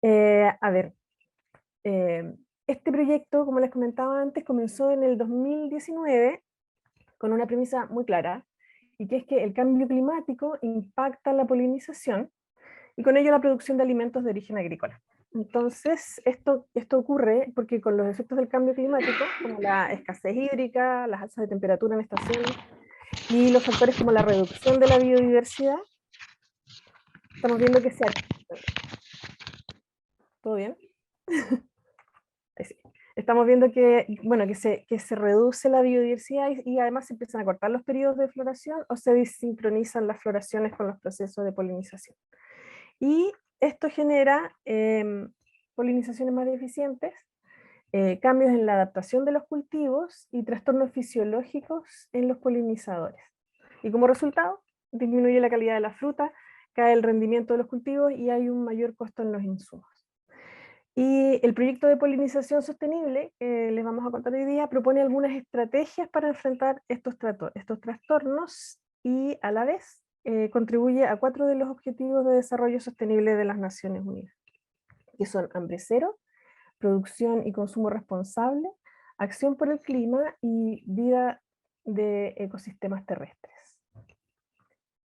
A ver, eh, este proyecto, como les comentaba antes, comenzó en el 2019 con una premisa muy clara, y que es que el cambio climático impacta la polinización y con ello la producción de alimentos de origen agrícola. Entonces, esto ocurre porque con los efectos del cambio climático, como la escasez hídrica, las alzas de temperatura en estaciones y los factores como la reducción de la biodiversidad, estamos viendo que se... ¿Todo bien? Sí. Estamos viendo que, bueno, que se reduce la biodiversidad y además se empiezan a cortar los periodos de floración o se desincronizan las floraciones con los procesos de polinización. Y esto genera polinizaciones más deficientes, cambios en la adaptación de los cultivos y trastornos fisiológicos en los polinizadores. Y como resultado, disminuye la calidad de la fruta, cae el rendimiento de los cultivos y hay un mayor costo en los insumos. Y el proyecto de polinización sostenible que les vamos a contar hoy día propone algunas estrategias para enfrentar estos trastornos y a la vez contribuye a 4 de los objetivos de desarrollo sostenible de las Naciones Unidas, que son hambre cero, producción y consumo responsable, acción por el clima y vida de ecosistemas terrestres.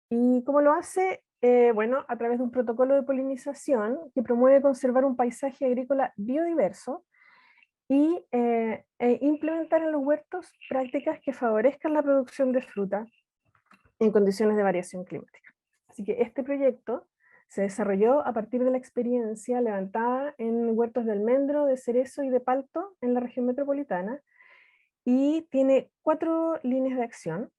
¿Y cómo lo hace? Bueno, a través de un protocolo de polinización que promueve conservar un paisaje agrícola biodiverso y implementar en los huertos prácticas que favorezcan la producción de fruta en condiciones de variación climática. Así que este proyecto se desarrolló a partir de la experiencia levantada en huertos de almendro, de cerezo y de palto en la región metropolitana y tiene 4 líneas de acción,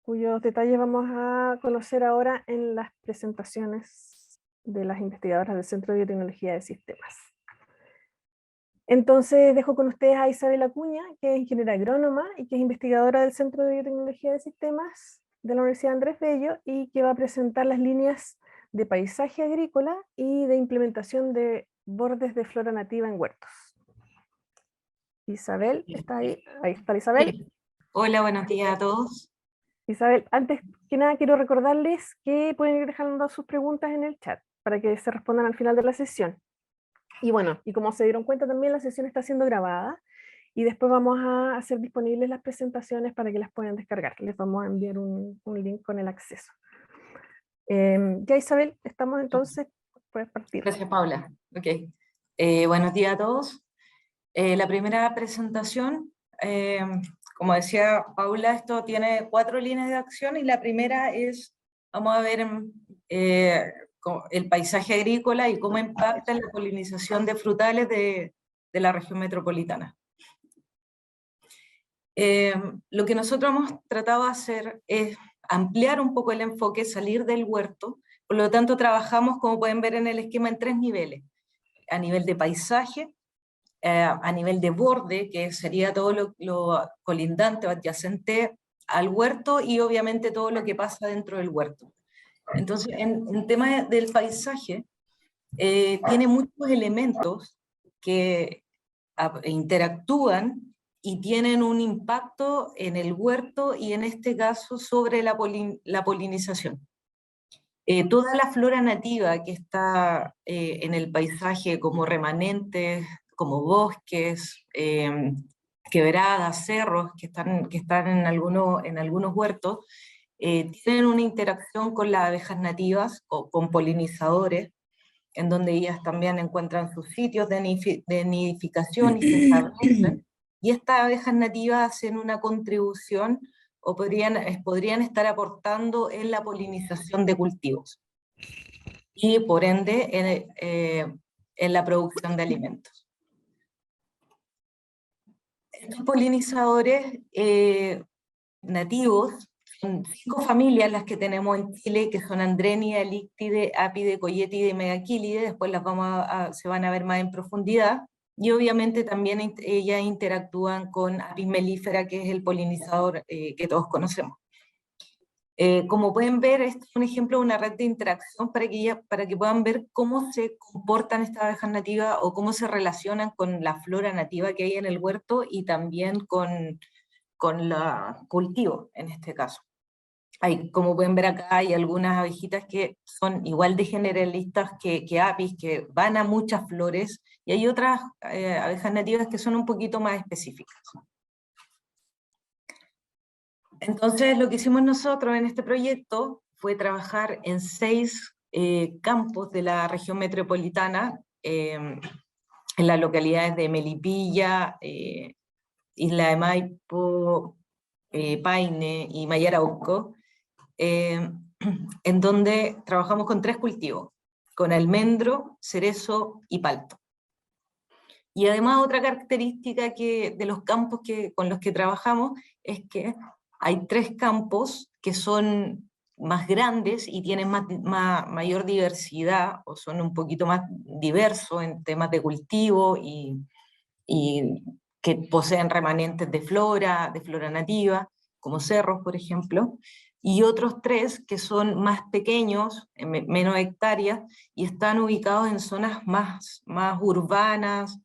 cuyos detalles vamos a conocer ahora en las presentaciones de las investigadoras del Centro de Biotecnología de Sistemas. Entonces dejo con ustedes a Isabel Acuña, que es ingeniera agrónoma y que es investigadora del Centro de Biotecnología de Sistemas de la Universidad Andrés Bello y que va a presentar las líneas de paisaje agrícola y de implementación de bordes de flora nativa en huertos. Isabel, ¿está ahí? Ahí está Isabel. Sí. Hola, buenos días a todos. Isabel, antes que nada quiero recordarles que pueden ir dejando sus preguntas en el chat para que se respondan al final de la sesión. Y bueno, y como se dieron cuenta también la sesión está siendo grabada y después vamos a hacer disponibles las presentaciones para que las puedan descargar. Les vamos a enviar un link con el acceso. Ya Isabel, estamos entonces, puedes partir. Gracias, Paula. Ok. Buenos días a todos. La primera presentación, como decía Paula, esto tiene 4 líneas de acción y la primera es, vamos a ver el paisaje agrícola y cómo impacta en la polinización de frutales de la región metropolitana. Lo que nosotros hemos tratado de hacer es ampliar un poco el enfoque, salir del huerto, por lo tanto trabajamos, como pueden ver en el esquema, en 3 niveles: a nivel de paisaje, a nivel de borde, que sería todo lo colindante o adyacente al huerto, y obviamente todo lo que pasa dentro del huerto. Entonces, en tema del paisaje, tiene muchos elementos que interactúan y tienen un impacto en el huerto y en este caso sobre la polinización. Toda la flora nativa que está en el paisaje, como remanentes, como bosques, quebradas, cerros que están en algunos huertos, tienen una interacción con las abejas nativas o con polinizadores, en donde ellas también encuentran sus sitios de nidificación y se establecen, y estas abejas nativas hacen una contribución o podrían estar aportando en la polinización de cultivos y por ende en la producción de alimentos. Estos polinizadores nativos, son 5 familias las que tenemos en Chile, que son Andrenia, Líctide, Ápide, Coyetide y Megaquilide. Después se van a ver más en profundidad, y obviamente también ellas interactúan con Apis mellifera, que es el polinizador que todos conocemos. Como pueden ver, este es un ejemplo de una red de interacción para que puedan ver cómo se comportan estas abejas nativas o cómo se relacionan con la flora nativa que hay en el huerto y también con la cultivo en este caso. Como pueden ver acá, hay algunas abejitas que son igual de generalistas que apis, que van a muchas flores, y hay otras abejas nativas que son un poquito más específicas. Entonces, lo que hicimos nosotros en este proyecto fue trabajar en 6 campos de la región metropolitana, en las localidades de Melipilla, Isla de Maipo, Paine y Mayarauco, en donde trabajamos con 3 cultivos, con almendro, cerezo y palto. Y además otra característica de los campos con los que trabajamos es que hay 3 campos que son más grandes y tienen mayor diversidad, o son un poquito más diversos en temas de cultivo y que poseen remanentes de flora nativa, como cerros, por ejemplo, y otros 3 que son más pequeños, menos hectáreas, y están ubicados en zonas más urbanas,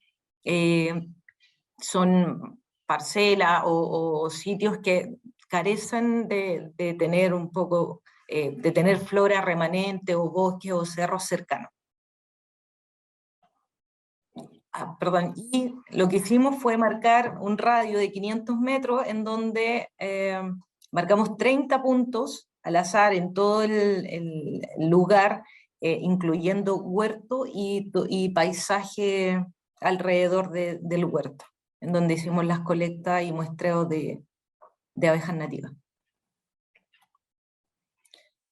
son parcelas o sitios que carecen de tener un poco, de tener flora remanente o bosques o cerros cercanos. Perdón, y lo que hicimos fue marcar un radio de 500 metros en donde marcamos 30 puntos al azar en todo el lugar, incluyendo huerto y paisaje alrededor del huerto, en donde hicimos las colectas y muestreos de abejas nativas.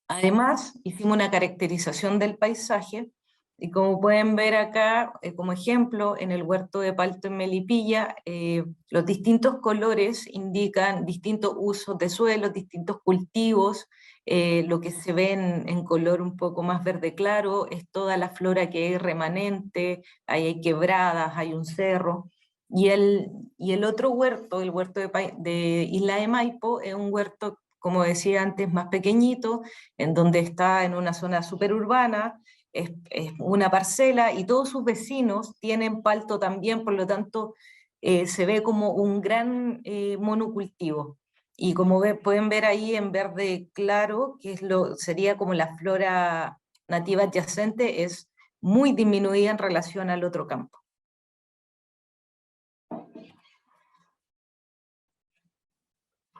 Además, hicimos una caracterización del paisaje, y como pueden ver acá, como ejemplo, en el huerto de palto en Melipilla, los distintos colores indican distintos usos de suelo, distintos cultivos. Lo que se ve en color un poco más verde claro es toda la flora que hay remanente, ahí hay quebradas, hay un cerro. Y el otro huerto, el huerto de Isla de Maipo, es un huerto, como decía antes, más pequeñito, en donde está en una zona súper urbana, es una parcela y todos sus vecinos tienen palto también, por lo tanto se ve como un gran monocultivo. Y como pueden ver ahí en verde claro, que sería como la flora nativa adyacente, es muy disminuida en relación al otro campo.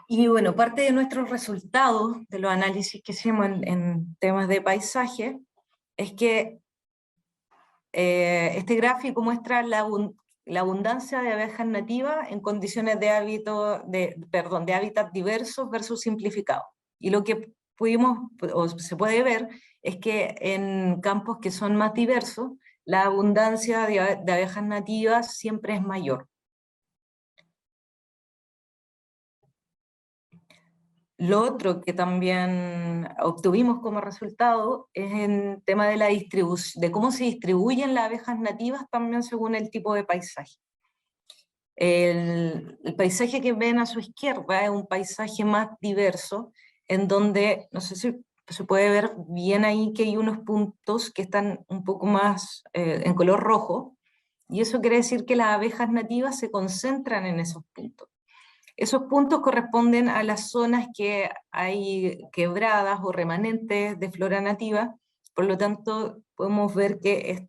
Y bueno, parte de nuestros resultados, de los análisis que hicimos en temas de paisaje, es que este gráfico muestra la abundancia de abejas nativas en condiciones de hábitat diversos versus simplificados. Y lo que se puede ver es que en campos que son más diversos, la abundancia de abejas nativas siempre es mayor. Lo otro que también obtuvimos como resultado es en tema de la distribución, de cómo se distribuyen las abejas nativas también según el tipo de paisaje. El paisaje que ven a su izquierda es un paisaje más diverso, en donde, no sé si se puede ver bien ahí que hay unos puntos que están un poco más en color rojo, y eso quiere decir que las abejas nativas se concentran en esos puntos. Esos puntos corresponden a las zonas que hay quebradas o remanentes de flora nativa, por lo tanto podemos ver que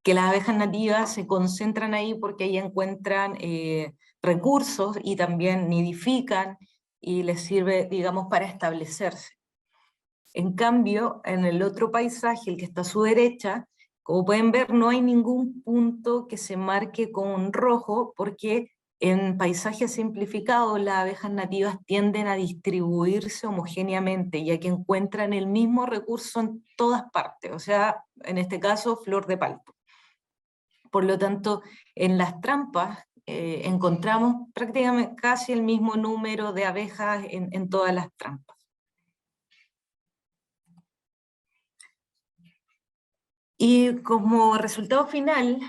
que las abejas nativas se concentran ahí porque ahí encuentran recursos y también nidifican y les sirve, digamos, para establecerse. En cambio, en el otro paisaje, el que está a su derecha, como pueden ver, no hay ningún punto que se marque con rojo porque en paisajes simplificados las abejas nativas tienden a distribuirse homogéneamente, ya que encuentran el mismo recurso en todas partes, o sea, en este caso, flor de palto. Por lo tanto, en las trampas encontramos prácticamente casi el mismo número de abejas en todas las trampas. Y como resultado final,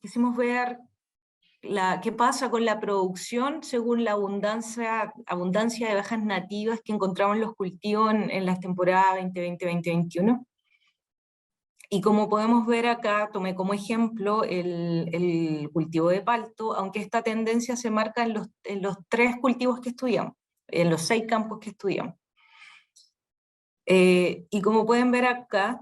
quisimos ver qué pasa con la producción según la abundancia de abejas nativas que encontramos en los cultivos en las temporadas 2020-2021. Y como podemos ver acá, tomé como ejemplo el cultivo de palto, aunque esta tendencia se marca en los 3 cultivos que estudiamos. en los 6 campos que estudiamos. Y como pueden ver acá,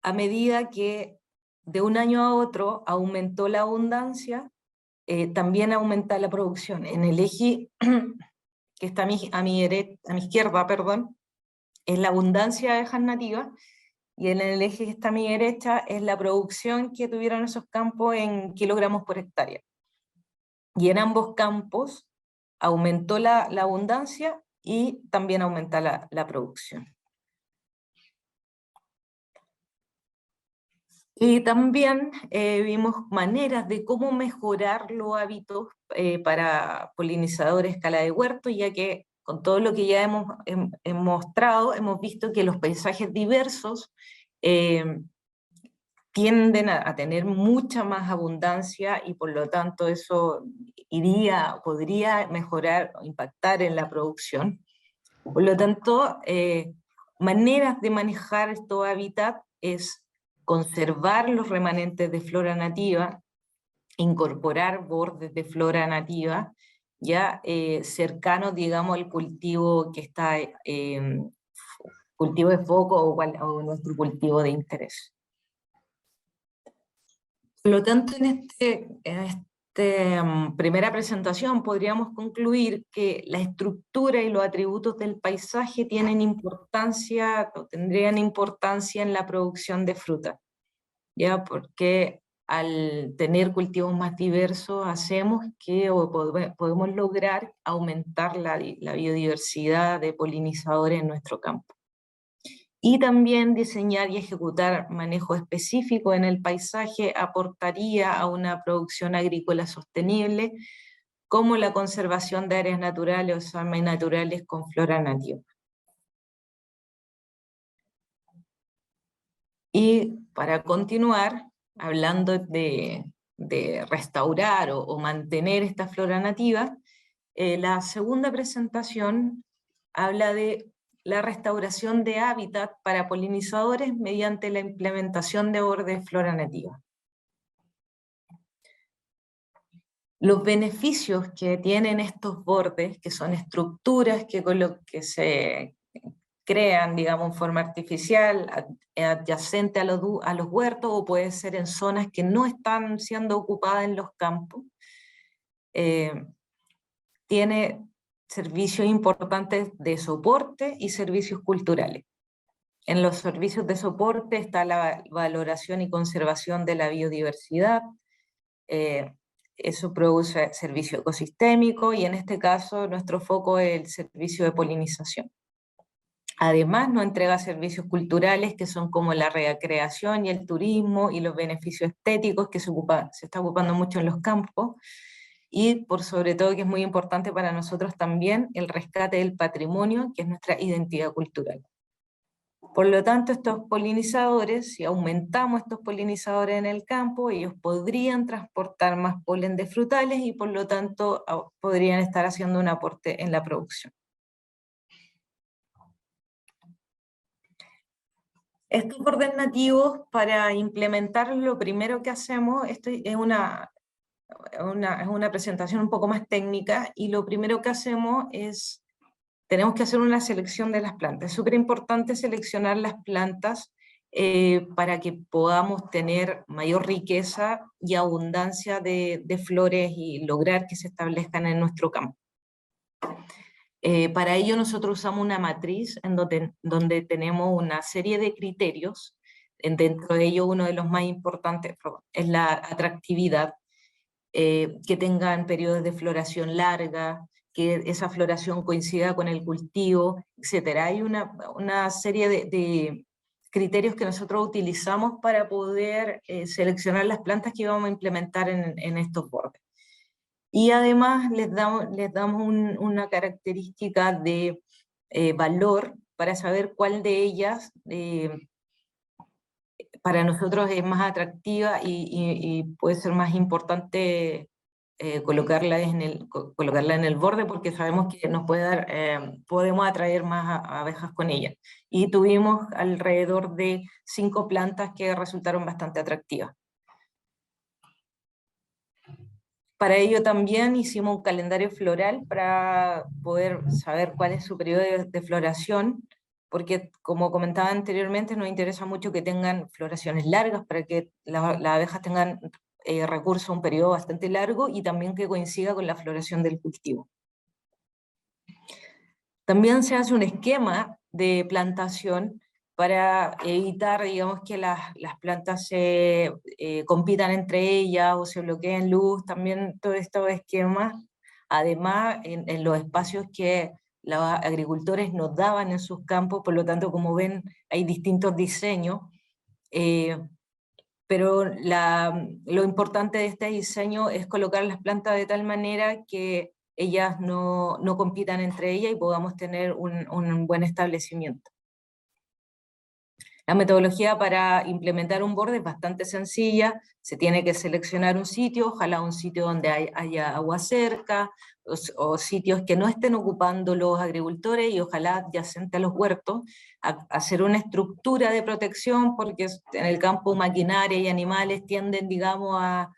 a medida que de un año a otro aumentó la abundancia, también aumenta la producción. En el eje que está a mi izquierda, perdón, es la abundancia de abejas nativas, y en el eje que está a mi derecha es la producción que tuvieron esos campos en kilogramos por hectárea. Y en ambos campos aumentó la abundancia y también aumenta la producción. Y también vimos maneras de cómo mejorar los hábitos para polinizadores a escala de huerto, ya que con todo lo que ya hemos mostrado, hemos visto que los paisajes diversos tienden a tener mucha más abundancia, y por lo tanto eso podría mejorar o impactar en la producción. Por lo tanto, maneras de manejar estos hábitats es conservar los remanentes de flora nativa, incorporar bordes de flora nativa, ya cercanos, digamos, al cultivo que está, cultivo de foco o nuestro cultivo de interés. Por lo tanto, en esta primera presentación podríamos concluir que la estructura y los atributos del paisaje tienen importancia, o tendrían importancia en la producción de fruta, ¿ya? Porque al tener cultivos más diversos hacemos que podemos lograr aumentar la biodiversidad de polinizadores en nuestro campo. Y también diseñar y ejecutar manejo específico en el paisaje aportaría a una producción agrícola sostenible, como la conservación de áreas naturales o semi-naturales con flora nativa. Y para continuar, hablando de restaurar o mantener esta flora nativa, la segunda presentación habla de la restauración de hábitat para polinizadores mediante la implementación de bordes de flora nativa. Los beneficios que tienen estos bordes, que son estructuras que se crean, digamos, en forma artificial, adyacente a los huertos, o puede ser en zonas que no están siendo ocupadas en los campos, tiene servicios importantes de soporte y servicios culturales. En los servicios de soporte está la valoración y conservación de la biodiversidad, eso produce servicio ecosistémico, y en este caso nuestro foco es el servicio de polinización. Además nos entrega servicios culturales que son como la recreación y el turismo y los beneficios estéticos que se está ocupando mucho en los campos, y por sobre todo, que es muy importante para nosotros también, el rescate del patrimonio, que es nuestra identidad cultural. Por lo tanto, estos polinizadores, si aumentamos estos polinizadores en el campo, ellos podrían transportar más polen de frutales y por lo tanto podrían estar haciendo un aporte en la producción. Estos bordes nativos, para implementarlos, lo primero que hacemos, esto es una presentación un poco más técnica, y lo primero que hacemos es, tenemos que hacer una selección de las plantas. Es súper importante seleccionar las plantas para que podamos tener mayor riqueza y abundancia de flores y lograr que se establezcan en nuestro campo. Para ello nosotros usamos una matriz en donde tenemos una serie de criterios. Dentro de ello, uno de los más importantes es la atractividad, que tengan periodos de floración larga, que esa floración coincida con el cultivo, etc. Hay una serie de criterios que nosotros utilizamos para poder seleccionar las plantas que vamos a implementar en estos bordes. Y además les damos una característica de valor para saber cuál de ellas para nosotros es más atractiva y puede ser más importante colocarla en el borde, porque sabemos que nos puede dar, podemos atraer más abejas con ella. Y tuvimos alrededor de 5 plantas que resultaron bastante atractivas. Para ello también hicimos un calendario floral para poder saber cuál es su periodo de floración, porque como comentaba anteriormente, nos interesa mucho que tengan floraciones largas para que las abejas tengan recurso a un periodo bastante largo y también que coincida con la floración del cultivo. También se hace un esquema de plantación para evitar, digamos, que las plantas se compitan entre ellas o se bloqueen luz, también todo estos esquemas, además en los espacios que los agricultores nos daban en sus campos, por lo tanto, como ven, hay distintos diseños, pero lo importante de este diseño es colocar las plantas de tal manera que ellas no compitan entre ellas y podamos tener un buen establecimiento. La metodología para implementar un borde es bastante sencilla, se tiene que seleccionar un sitio, ojalá un sitio donde haya agua cerca, o sitios que no estén ocupando los agricultores y ojalá adyacente a los huertos, hacer una estructura de protección, porque en el campo maquinaria y animales tienden, digamos, a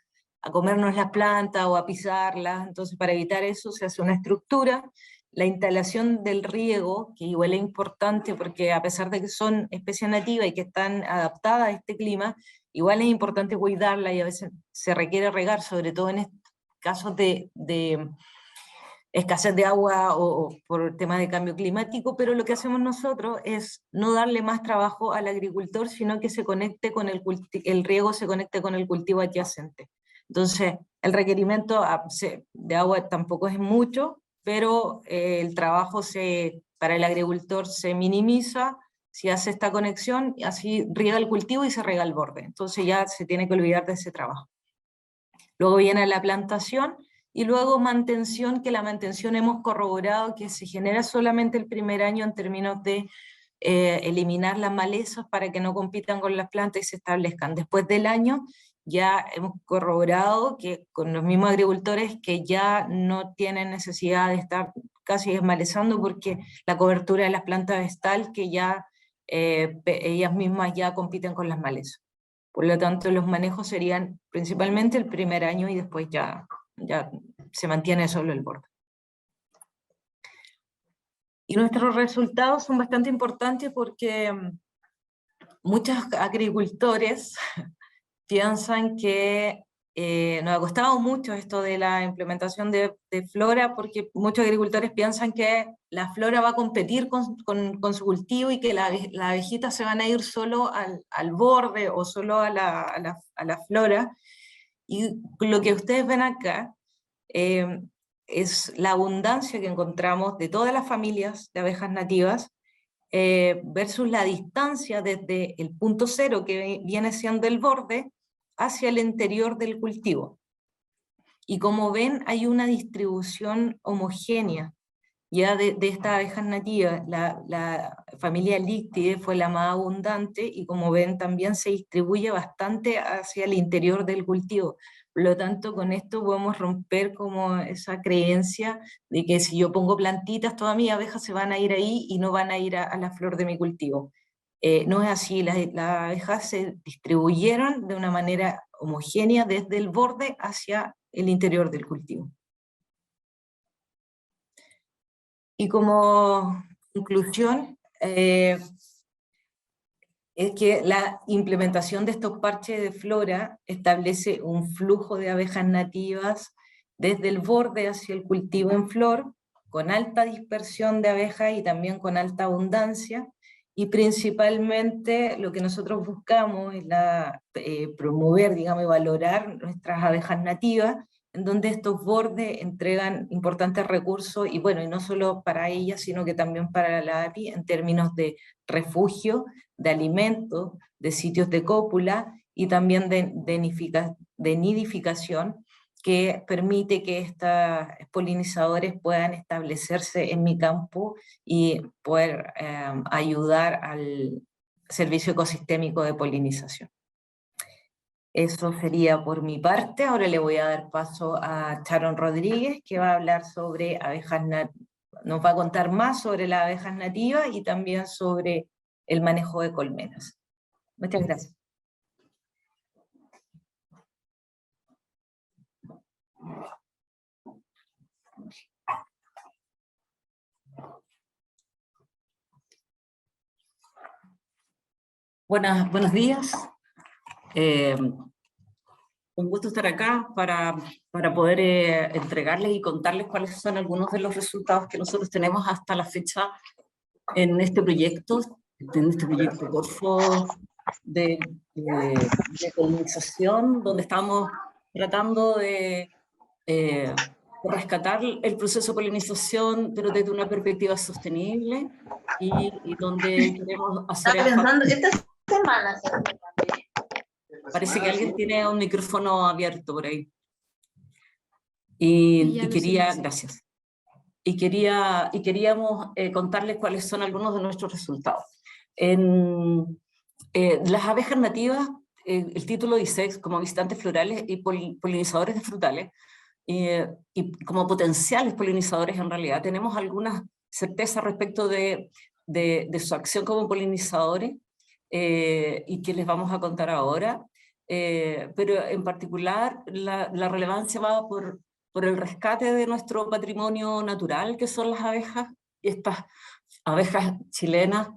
comernos las plantas o a pisarlas, entonces para evitar eso se hace una estructura. La instalación del riego, que igual es importante porque a pesar de que son especies nativas y que están adaptadas a este clima, igual es importante cuidarla y a veces se requiere regar, sobre todo en casos de escasez de agua o por temas de cambio climático, pero lo que hacemos nosotros es no darle más trabajo al agricultor, sino que se conecte con el riego se conecte con el cultivo adyacente. Entonces, el requerimiento de agua tampoco es mucho, pero el trabajo para el agricultor se minimiza si hace esta conexión, y así riega el cultivo y se riega el borde. Entonces ya se tiene que olvidar de ese trabajo. Luego viene la plantación y luego mantención, que la mantención hemos corroborado que se genera solamente el primer año en términos de eliminar las malezas para que no compitan con las plantas y se establezcan. Después del año ya hemos corroborado que con los mismos agricultores que ya no tienen necesidad de estar casi desmalezando porque la cobertura de las plantas es tal que ya ellas mismas ya compiten con las malezas. Por lo tanto, los manejos serían principalmente el primer año y después ya se mantiene solo el borde. Y nuestros resultados son bastante importantes porque muchos agricultores piensan que nos ha costado mucho esto de la implementación de flora, porque muchos agricultores piensan que la flora va a competir con su cultivo y que las abejitas se van a ir solo al borde o solo a la flora. Y lo que ustedes ven acá es la abundancia que encontramos de todas las familias de abejas nativas versus la distancia desde el punto cero que viene siendo el borde hacia el interior del cultivo. Y como ven, hay una distribución homogénea ya de estas abejas nativas. La familia Lictidae fue la más abundante y como ven también se distribuye bastante hacia el interior del cultivo. Por lo tanto, con esto podemos romper como esa creencia de que si yo pongo plantitas, todas mis abejas se van a ir ahí y no van a ir a la flor de mi cultivo. No es así, las abejas se distribuyeron de una manera homogénea desde el borde hacia el interior del cultivo. Y como conclusión, es que la implementación de estos parches de flora establece un flujo de abejas nativas desde el borde hacia el cultivo en flor, con alta dispersión de abejas y también con alta abundancia, y principalmente lo que nosotros buscamos es promover, digamos, y valorar nuestras abejas nativas, en donde estos bordes entregan importantes recursos, y bueno, y no solo para ellas, sino que también para la API, en términos de refugio, de alimentos, de sitios de cópula, y también de nidificación, que permite que estos polinizadores puedan establecerse en mi campo y poder ayudar al servicio ecosistémico de polinización. Eso sería por mi parte. Ahora le voy a dar paso a Sharon Rodríguez, que va a hablar sobre abejas nos va a contar más sobre las abejas nativas y también sobre el manejo de colmenas. Muchas gracias. Buenos días. Un gusto estar acá para poder entregarles y contarles cuáles son algunos de los resultados que nosotros tenemos hasta la fecha en este proyecto Corfo de polinización, donde estamos tratando de rescatar el proceso de polinización, pero desde una perspectiva sostenible y donde queremos hacer énfasis. Esta semana. Parece que alguien tiene un micrófono abierto por ahí. Y quería, gracias. Y queríamos contarles cuáles son algunos de nuestros resultados. En las abejas nativas, el título dice como visitantes florales y polinizadores de frutales, y como potenciales polinizadores en realidad, tenemos algunas certezas respecto de su acción como polinizadores, y que les vamos a contar ahora, pero en particular la relevancia va por el rescate de nuestro patrimonio natural, que son las abejas. Y estas abejas chilenas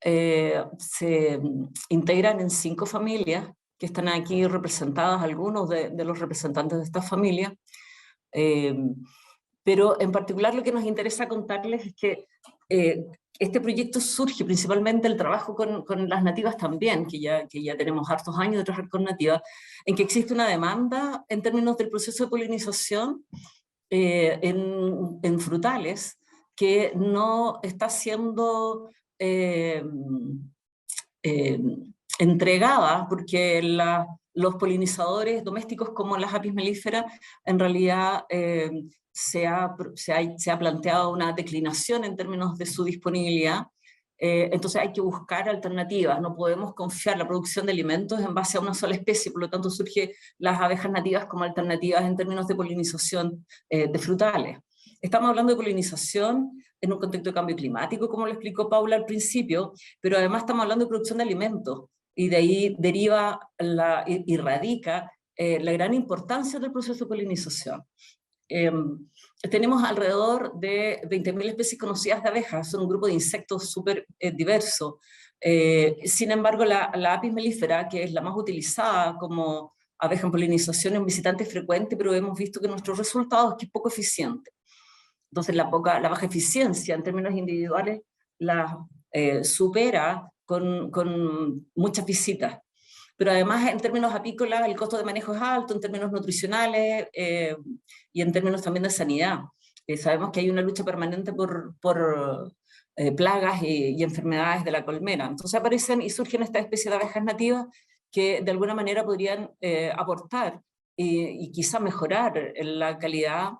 se integran en 5 familias, que están aquí representadas, algunos de los representantes de estas familias. Pero en particular lo que nos interesa contarles es que este proyecto surge principalmente del trabajo con las nativas también, que ya tenemos hartos años de trabajar con nativas, en que existe una demanda en términos del proceso de polinización en frutales que no está siendo entregada, porque los polinizadores domésticos como las apis melíferas en realidad se ha planteado una declinación en términos de su disponibilidad. Entonces hay que buscar alternativas, no podemos confiar la producción de alimentos en base a una sola especie, por lo tanto surgen las abejas nativas como alternativas en términos de polinización de frutales. Estamos hablando de polinización en un contexto de cambio climático, como lo explicó Paula al principio, pero además estamos hablando de producción de alimentos, y de ahí deriva y radica la gran importancia del proceso de polinización. Tenemos alrededor de 20.000 especies conocidas de abejas, son un grupo de insectos súper diverso. Sin embargo, la apis mellifera, que es la más utilizada como abeja en polinización, es un visitante frecuente, pero hemos visto que nuestros resultados es que es poco eficiente. Entonces la baja eficiencia en términos individuales la supera con muchas visitas. Pero además en términos apícolas el costo de manejo es alto, en términos nutricionales y en términos también de sanidad. Sabemos que hay una lucha permanente por plagas y enfermedades de la colmena. Entonces aparecen y surgen estas especies de abejas nativas que de alguna manera podrían aportar y quizá mejorar la calidad,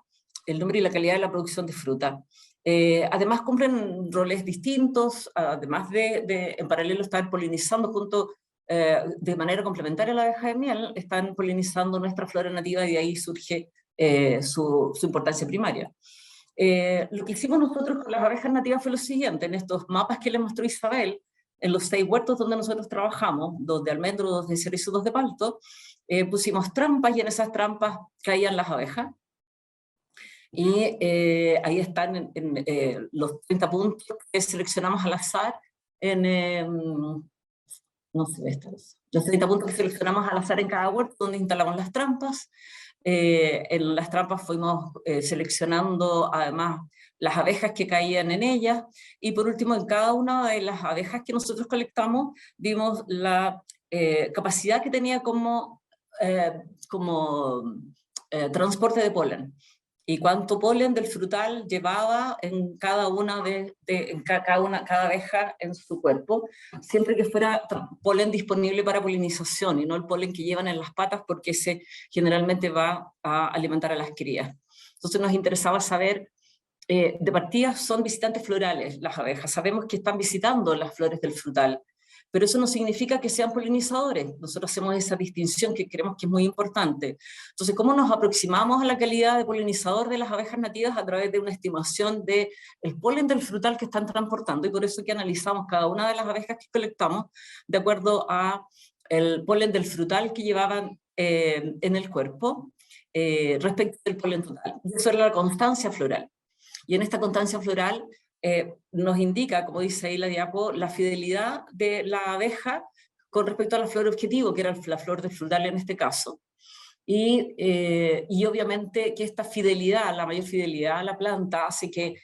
el número y la calidad de la producción de fruta. Además cumplen roles distintos, además de en paralelo estar polinizando junto de manera complementaria a la abeja de miel, están polinizando nuestra flora nativa y de ahí surge su importancia primaria. Lo que hicimos nosotros con las abejas nativas fue lo siguiente: en estos mapas que les mostró Isabel, en los 6 huertos donde nosotros trabajamos, 2 de almendro, 2 de cerezo, 2 de palto, pusimos trampas y en esas trampas caían las abejas. Y ahí están los 30 puntos que seleccionamos al azar no sé, los 30 puntos que seleccionamos al azar en cada huerto donde instalamos las trampas. En las trampas fuimos seleccionando además las abejas que caían en ellas, y por último en cada una de las abejas que nosotros colectamos vimos la capacidad que tenía como transporte de polen, y cuánto polen del frutal llevaba en cada abeja en su cuerpo, siempre que fuera polen disponible para polinización y no el polen que llevan en las patas, porque ese generalmente va a alimentar a las crías. Entonces nos interesaba saber, de partida son visitantes florales las abejas, sabemos que están visitando las flores del frutal, pero eso no significa que sean polinizadores. Nosotros hacemos esa distinción que creemos que es muy importante. Entonces, ¿cómo nos aproximamos a la calidad de polinizador de las abejas nativas? A través de una estimación del polen del frutal que están transportando, y por eso que analizamos cada una de las abejas que colectamos de acuerdo a el polen del frutal que llevaban en el cuerpo respecto del polen total. Eso era la constancia floral. Y en esta constancia floral nos indica, como dice ahí la diapo, la fidelidad de la abeja con respecto a la flor objetivo, que era la flor de frutal en este caso. Y obviamente que esta fidelidad, la mayor fidelidad a la planta, hace que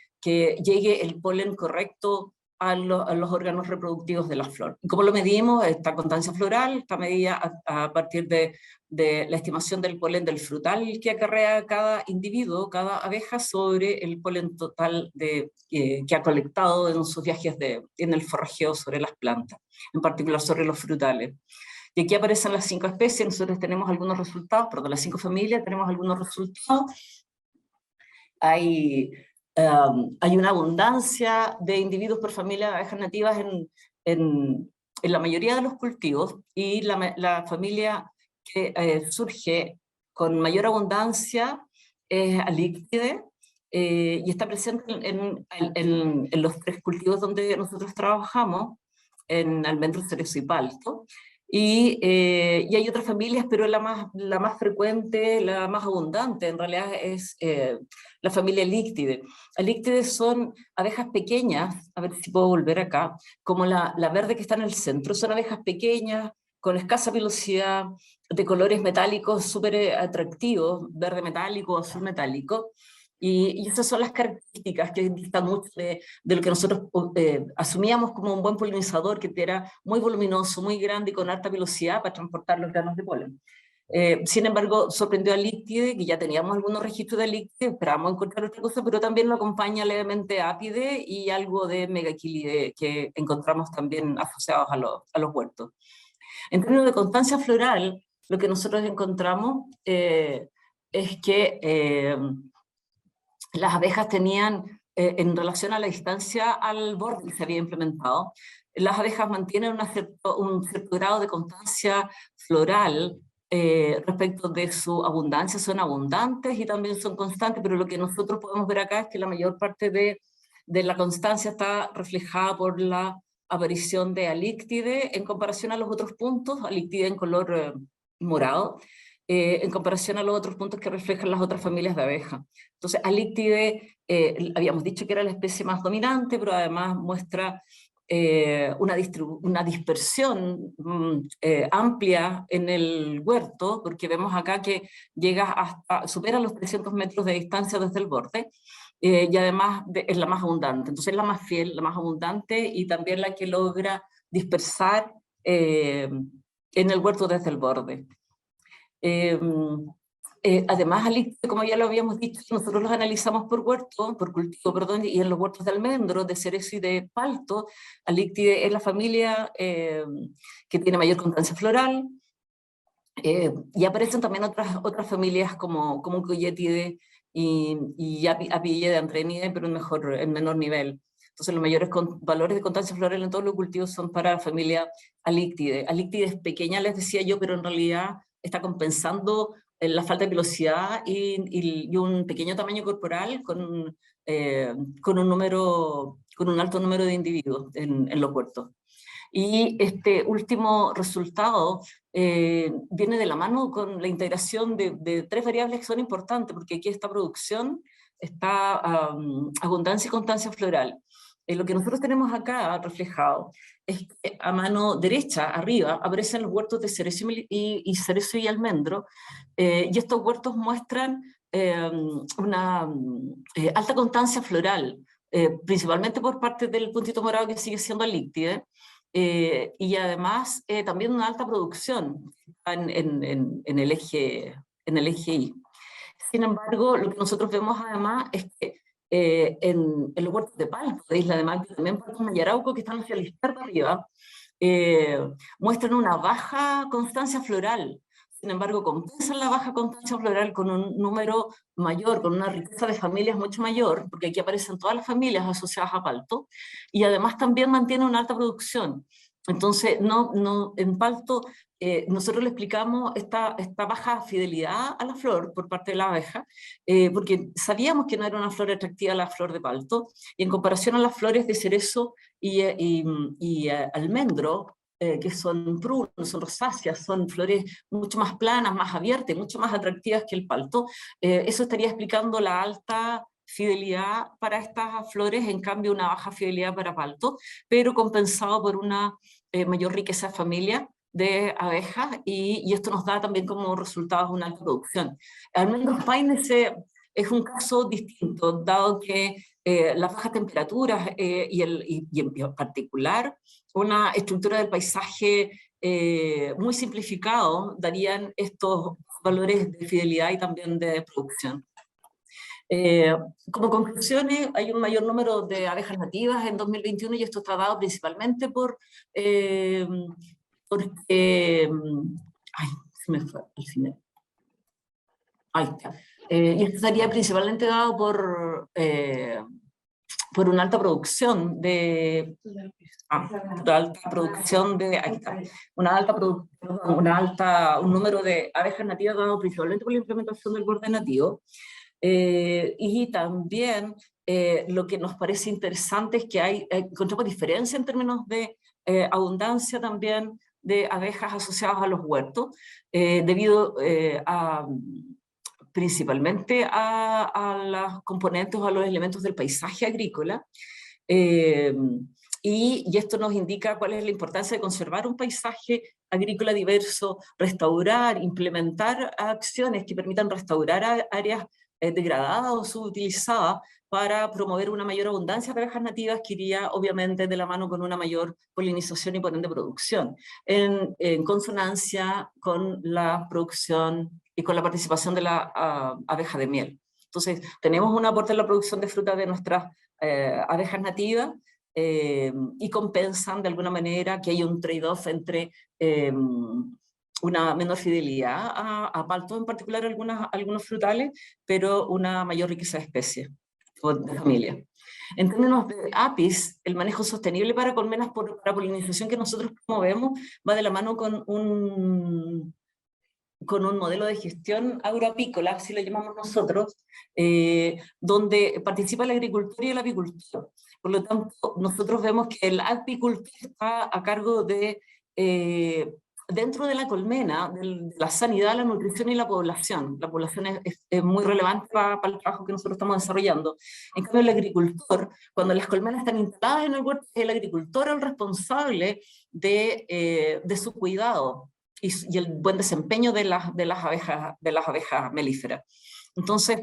llegue el polen correcto a los órganos reproductivos de la flor. ¿Y cómo lo medimos? Esta constancia floral está medida a partir de la estimación del polen del frutal que acarrea cada individuo, cada abeja, sobre el polen total que ha colectado en sus viajes en el forrajeo sobre las plantas, en particular sobre los frutales. Y aquí aparecen las 5 especies, nosotros tenemos algunos resultados, perdón, las 5 familias, tenemos algunos resultados. Hay una abundancia de individuos por familia de abejas nativas en la mayoría de los cultivos, y la familia que surge con mayor abundancia es Alictidae, y está presente en los 3 cultivos donde nosotros trabajamos, en almendro, cerezo y palto. Y hay otras familias, pero la más frecuente, la más abundante, en realidad es la familia Alictidae. Alictidae son abejas pequeñas, a ver si puedo volver acá, como la verde que está en el centro. Son abejas pequeñas, con escasa pilosidad, de colores metálicos súper atractivos, verde metálico, azul metálico. Y esas son las características que distan mucho de lo que nosotros asumíamos como un buen polinizador, que era muy voluminoso, muy grande y con alta velocidad para transportar los granos de polen. Sin embargo, sorprendió a Alictidae, que ya teníamos algunos registros de Alictidae, esperábamos encontrar otra cosa, pero también lo acompaña levemente Apidae y algo de Megaquilidae, que encontramos también asociados a los huertos. En términos de constancia floral, lo que nosotros encontramos es que las abejas tenían, en relación a la distancia al borde que se había implementado, las abejas mantienen un cierto grado de constancia floral respecto de su abundancia. Son abundantes y también son constantes, pero lo que nosotros podemos ver acá es que la mayor parte de la constancia está reflejada por la aparición de Alictidae en comparación a los otros puntos, Alictidae en color morado, en comparación a los otros puntos que reflejan las otras familias de abejas. Entonces, Alictidae, habíamos dicho que era la especie más dominante, pero además muestra una dispersión amplia en el huerto, porque vemos acá que supera los 300 metros de distancia desde el borde, y además es la más abundante. Entonces es la más fiel, la más abundante, y también la que logra dispersar en el huerto desde el borde. Además, Alictidae, como ya lo habíamos dicho, nosotros los analizamos por cultivo, perdón, y en los huertos de almendro, de cerezo y de palto. Alictidae es la familia que tiene mayor constancia floral, y aparecen también otras familias como Coyetidae y Apiidae de Andrenidae, pero en menor nivel. Entonces los mayores valores de constancia floral en todos los cultivos son para la familia Alictidae. Alictidae es pequeña, les decía yo, pero en realidad está compensando la falta de velocidad y un pequeño tamaño corporal con un alto número de individuos en los huertos. Y este último resultado viene de la mano con la integración de 3 variables que son importantes, porque aquí esta producción, está abundancia y constancia floral. Lo que nosotros tenemos acá reflejado es que a mano derecha, arriba, aparecen los huertos de cerezo cerezo y almendro, y estos huertos muestran una alta constancia floral, principalmente por parte del puntito morado que sigue siendo Alictidae, y además también una alta producción en el eje Y. Sin embargo, lo que nosotros vemos además es que en los huertos de palto de Isla de Mayo, también Puerto Mayarauco, que están hacia la izquierda arriba, muestran una baja constancia floral. Sin embargo, compensan la baja constancia floral con un número mayor, con una riqueza de familias mucho mayor, porque aquí aparecen todas las familias asociadas a palto, y además también mantiene una alta producción. Entonces, en palto nosotros le explicamos esta baja fidelidad a la flor por parte de la abeja, porque sabíamos que no era una flor atractiva la flor de palto, y en comparación a las flores de cerezo y almendro, que son prunas, son rosáceas, son flores mucho más planas, más abiertas, mucho más atractivas que el palto, eso estaría explicando la alta fidelidad para estas flores, en cambio una baja fidelidad para palto, pero compensado por una mayor riqueza de familia, de abejas y esto nos da también como resultados una alta producción. Almendros Paine es un caso distinto, dado que las bajas temperaturas y en particular una estructura del paisaje muy simplificado darían estos valores de fidelidad y también de producción. Como conclusiones, hay un mayor número de abejas nativas en 2021 y esto está dado principalmente porque... ay, se me fue al final. Ahí está. Y esto estaría principalmente dado por una alta producción de... un número de abejas nativas dado principalmente por la implementación del borde nativo. Y también lo que nos parece interesante es que encontramos diferencia en términos de abundancia también de abejas asociadas a los huertos, debido principalmente a los componentes o a los elementos del paisaje agrícola. Y esto nos indica cuál es la importancia de conservar un paisaje agrícola diverso, restaurar, implementar acciones que permitan restaurar áreas degradadas o subutilizadas para promover una mayor abundancia de abejas nativas que iría obviamente de la mano con una mayor polinización y por ende producción, en consonancia con la producción y con la participación de la abeja de miel. Entonces, tenemos un aporte en la producción de fruta de nuestras abejas nativas, y compensan de alguna manera que hay un trade-off entre una menor fidelidad a paltos, en particular algunos frutales, pero una mayor riqueza de especies o de familia. En términos de APIs, el manejo sostenible para colmenas para polinización que nosotros promovemos va de la mano con un modelo de gestión agroapícola, así lo llamamos nosotros, donde participa el agricultor y el apicultor. Por lo tanto, nosotros vemos que el apicultor está a cargo de, dentro de la colmena, de la sanidad, la nutrición y la población. La población es muy relevante para el trabajo que nosotros estamos desarrollando. En cambio, el agricultor, cuando las colmenas están instaladas en el huerto, es el agricultor el responsable de su cuidado y el buen desempeño de las abejas melíferas. Entonces,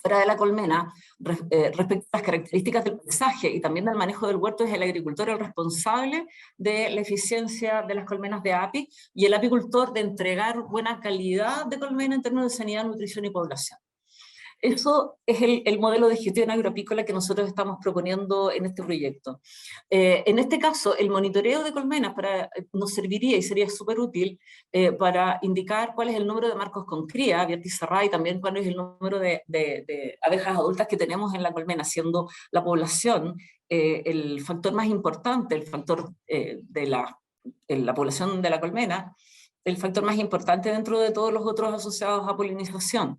fuera de la colmena, respecto a las características del paisaje y también del manejo del huerto, es el agricultor el responsable de la eficiencia de las colmenas de API y el apicultor de entregar buena calidad de colmena en términos de sanidad, nutrición y población. Eso es el modelo de gestión agroapícola que nosotros estamos proponiendo en este proyecto. En este caso, el monitoreo de colmenas nos serviría y sería súper útil para indicar cuál es el número de marcos con cría, abierta y cerrada, y también cuál es el número de abejas adultas que tenemos en la colmena, siendo la población el factor más importante, el factor de la población de la colmena, el factor más importante dentro de todos los otros asociados a polinización.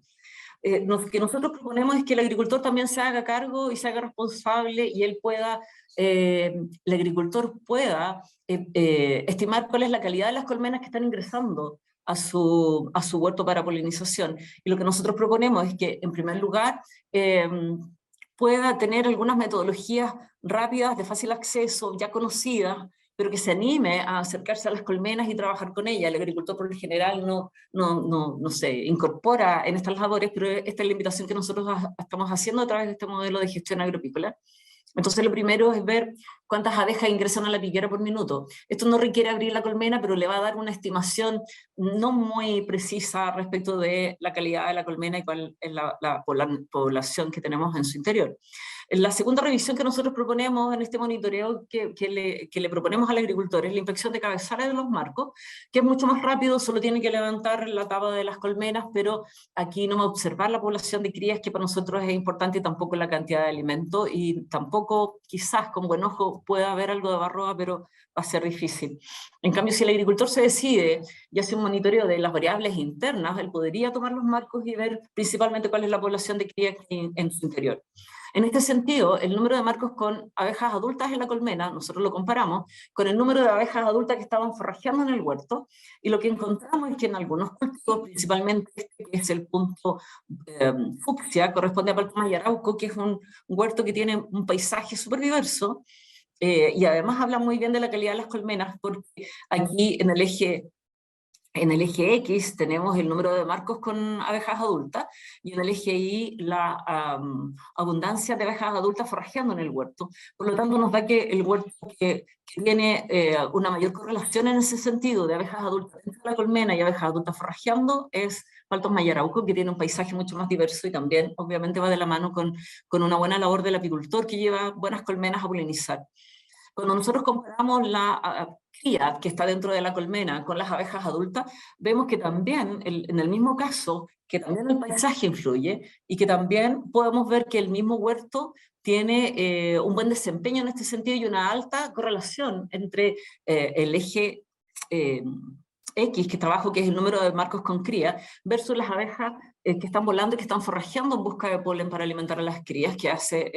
Lo que nosotros proponemos es que el agricultor también se haga cargo y se haga responsable y él pueda, el agricultor pueda estimar cuál es la calidad de las colmenas que están ingresando a su huerto para polinización. Y lo que nosotros proponemos es que, en primer lugar, pueda tener algunas metodologías rápidas, de fácil acceso, ya conocidas, pero que se anime a acercarse a las colmenas y trabajar con ellas. El agricultor por lo general no se incorpora en estas labores, pero esta es la invitación que nosotros estamos haciendo a través de este modelo de gestión agropícola. Entonces lo primero es ver cuántas abejas ingresan a la piquera por minuto. Esto no requiere abrir la colmena, pero le va a dar una estimación no muy precisa respecto de la calidad de la colmena y cuál es la población que tenemos en su interior. La segunda revisión que nosotros proponemos en este monitoreo que le proponemos al agricultor es la inspección de cabezales de los marcos, que es mucho más rápido, solo tiene que levantar la tapa de las colmenas, pero aquí no va a observar la población de crías, que para nosotros es importante, y tampoco la cantidad de alimento, y tampoco quizás con buen ojo pueda haber algo de barroa, pero va a ser difícil. En cambio, si el agricultor se decide y hace un monitoreo de las variables internas, él podría tomar los marcos y ver principalmente cuál es la población de crías en su interior. En este sentido, el número de marcos con abejas adultas en la colmena, nosotros lo comparamos con el número de abejas adultas que estaban forrajeando en el huerto, y lo que encontramos es que en algunos cultivos, principalmente este que es el punto fucsia, corresponde a Palma y Arauco, que es un huerto que tiene un paisaje súper diverso, Y además habla muy bien de la calidad de las colmenas, porque aquí en el eje X tenemos el número de marcos con abejas adultas y en el eje Y la abundancia de abejas adultas forrajeando en el huerto. Por lo tanto, nos da que el huerto que tiene una mayor correlación en ese sentido de abejas adultas dentro de la colmena y abejas adultas forrajeando es Paltos Mayarauco, que tiene un paisaje mucho más diverso y también obviamente va de la mano con una buena labor del apicultor que lleva buenas colmenas a polinizar. Cuando nosotros comparamos la cría que está dentro de la colmena con las abejas adultas, vemos que también, en el mismo caso, que también el paisaje influye y que también podemos ver que el mismo huerto tiene un buen desempeño en este sentido y una alta correlación entre el eje X, que trabajo, que es el número de marcos con cría, versus las abejas que están volando y que están forrajeando en busca de polen para alimentar a las crías, que hace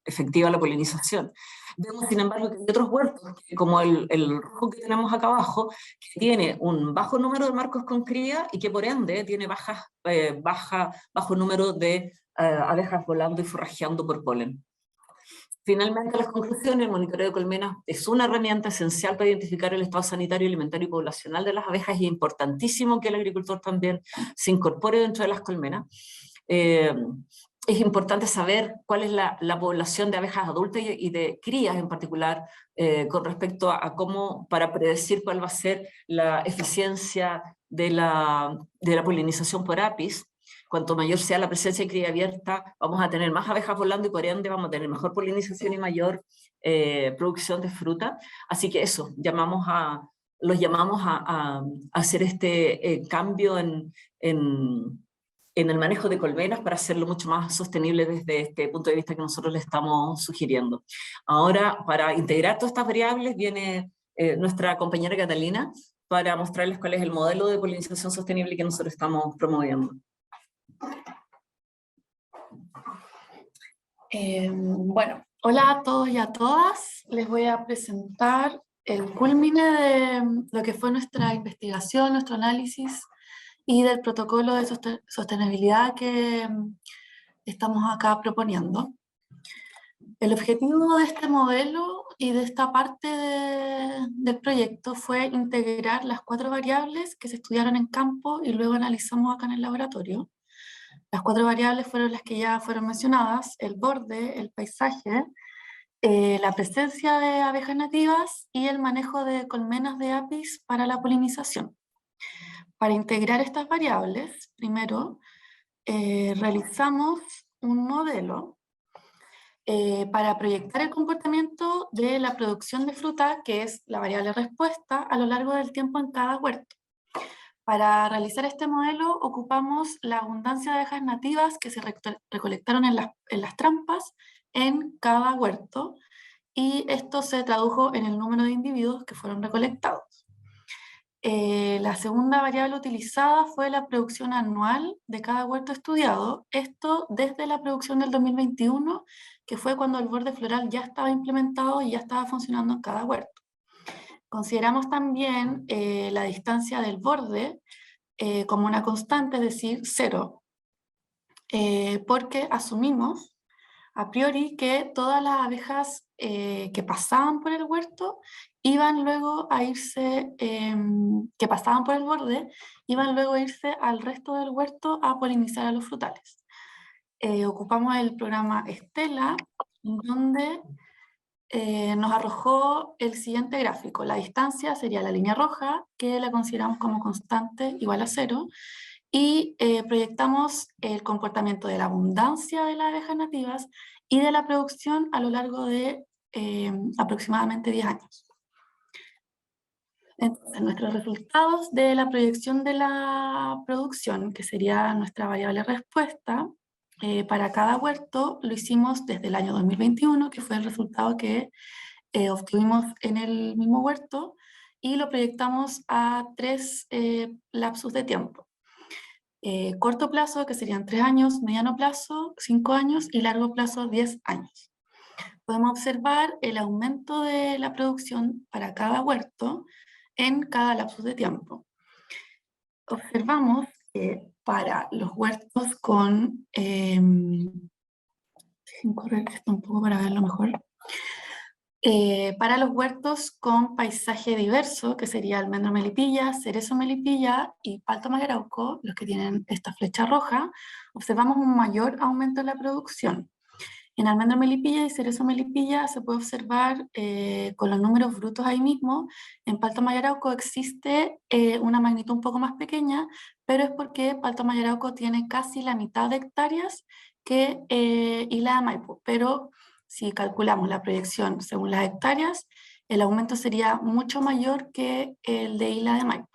efectiva la polinización. Vemos, sin embargo, que hay otros huertos, como el rojo que tenemos acá abajo, que tiene un bajo número de marcos con cría y que por ende tiene bajo número de abejas volando y forrajeando por polen. Finalmente, las conclusiones: el monitoreo de colmenas es una herramienta esencial para identificar el estado sanitario, alimentario y poblacional de las abejas, y es importantísimo que el agricultor también se incorpore dentro de las colmenas. Es importante saber cuál es la población de abejas adultas y de crías en particular, con respecto a cómo, para predecir cuál va a ser la eficiencia de la polinización por apis. Cuanto mayor sea la presencia de cría abierta, vamos a tener más abejas volando y por ende vamos a tener mejor polinización y mayor producción de fruta. Así que eso, los llamamos a hacer este cambio en el manejo de colmenas para hacerlo mucho más sostenible desde este punto de vista que nosotros le estamos sugiriendo. Ahora, para integrar todas estas variables, viene nuestra compañera Catalina para mostrarles cuál es el modelo de polinización sostenible que nosotros estamos promoviendo. Bueno, hola a todos y a todas. Les voy a presentar el culmine de lo que fue nuestra investigación, nuestro análisis y del protocolo de sostenibilidad que estamos acá proponiendo. El objetivo de este modelo y de esta parte del proyecto fue integrar las 4 variables que se estudiaron en campo y luego analizamos acá en el laboratorio. Las 4 variables fueron las que ya fueron mencionadas: el borde, el paisaje, la presencia de abejas nativas y el manejo de colmenas de apis para la polinización. Para integrar estas variables, primero realizamos un modelo para proyectar el comportamiento de la producción de fruta, que es la variable respuesta, a lo largo del tiempo en cada huerto. Para realizar este modelo ocupamos la abundancia de abejas nativas que se recolectaron en las trampas en cada huerto, y esto se tradujo en el número de individuos que fueron recolectados. La segunda variable utilizada fue la producción anual de cada huerto estudiado, esto desde la producción del 2021, que fue cuando el borde floral ya estaba implementado y ya estaba funcionando en cada huerto. Consideramos también la distancia del borde como una constante, es decir, 0, porque asumimos a priori que todas las abejas que pasaban por el huerto iban luego a irse, que pasaban por el borde, iban luego a irse al resto del huerto a polinizar a los frutales. Ocupamos el programa Estela, donde nos arrojó el siguiente gráfico. La distancia sería la línea roja, que la consideramos como constante igual a 0, y proyectamos el comportamiento de la abundancia de las abejas nativas y de la producción a lo largo de aproximadamente 10 años. Entonces, nuestros resultados de la proyección de la producción, que sería nuestra variable respuesta, para cada huerto lo hicimos desde el año 2021, que fue el resultado que obtuvimos en el mismo huerto, y lo proyectamos a 3 lapsos de tiempo. Corto plazo, que serían 3 años, mediano plazo, 5 años, y largo plazo, 10 años. Podemos observar el aumento de la producción para cada huerto en cada lapso de tiempo. Observamos que para los huertos con... sin correr esto un poco para verlo mejor. Para los huertos con paisaje diverso, que sería almendro melipilla, cerezo melipilla y palto magarauco, los que tienen esta flecha roja, observamos un mayor aumento en la producción. En almendro melipilla y cerezo melipilla se puede observar con los números brutos ahí mismo. En palto magarauco existe una magnitud un poco más pequeña, pero es porque palto magarauco tiene casi la mitad de hectáreas que Isla de Maipo, pero si calculamos la proyección según las hectáreas, el aumento sería mucho mayor que el de Isla de Maipo.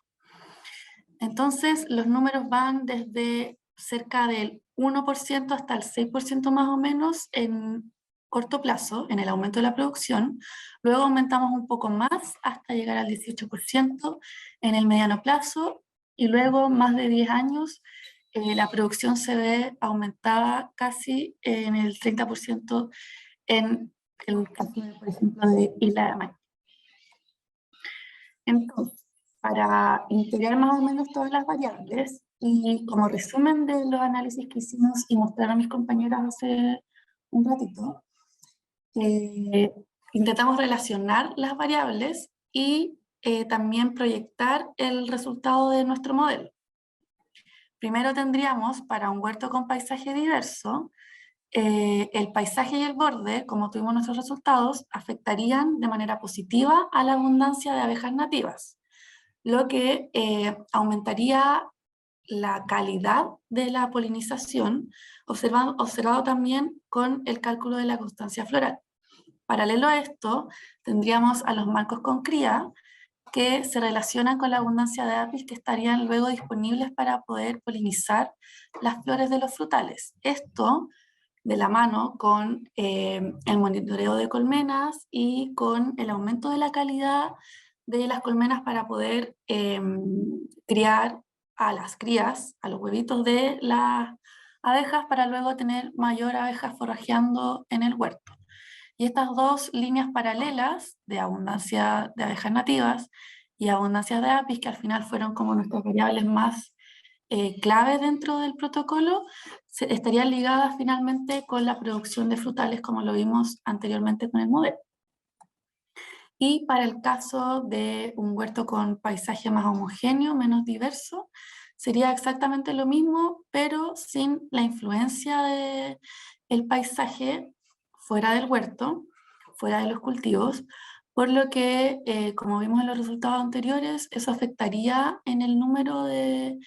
Entonces, los números van desde cerca del 1% hasta el 6% más o menos en corto plazo, en el aumento de la producción. Luego aumentamos un poco más hasta llegar al 18% en el mediano plazo, y luego, más de 10 años, la producción se ve aumentada casi en el 30% en el caso, por ejemplo, de Isla de Maipo. Entonces, para integrar más o menos todas las variables, y como resumen de los análisis que hicimos y mostraron a mis compañeras hace un ratito, intentamos relacionar las variables y también proyectar el resultado de nuestro modelo. Primero tendríamos, para un huerto con paisaje diverso, el paisaje y el borde, como tuvimos nuestros resultados, afectarían de manera positiva a la abundancia de abejas nativas, lo que aumentaría la calidad de la polinización, observado también con el cálculo de la constancia floral. Paralelo a esto, tendríamos a los marcos con cría, que se relacionan con la abundancia de apis que estarían luego disponibles para poder polinizar las flores de los frutales. Esto de la mano con el monitoreo de colmenas y con el aumento de la calidad de las colmenas para poder criar a las crías, a los huevitos de las abejas, para luego tener mayor abejas forrajeando en el huerto. Y estas dos líneas paralelas de abundancia de abejas nativas y abundancia de apis, que al final fueron como nuestras variables más clave dentro del protocolo, estarían ligadas finalmente con la producción de frutales, como lo vimos anteriormente con el modelo. Y para el caso de un huerto con paisaje más homogéneo, menos diverso, sería exactamente lo mismo, pero sin la influencia del paisaje fuera del huerto, fuera de los cultivos, por lo que, como vimos en los resultados anteriores, eso afectaría en el número de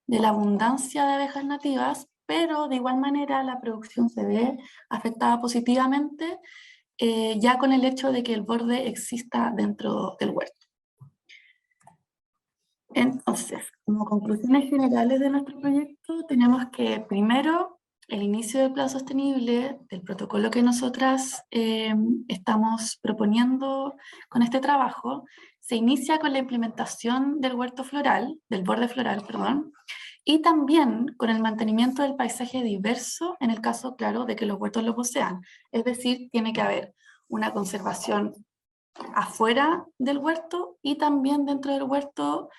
la abundancia de abejas nativas, pero de igual manera la producción se ve afectada positivamente ya con el hecho de que el borde exista dentro del huerto. Entonces, como conclusiones generales de nuestro proyecto, tenemos que primero, el inicio del plan sostenible, del protocolo que nosotras estamos proponiendo con este trabajo, se inicia con la implementación del huerto floral, del borde floral, perdón, y también con el mantenimiento del paisaje diverso en el caso, claro, de que los huertos lo posean. Es decir, tiene que haber una conservación afuera del huerto y también dentro del huerto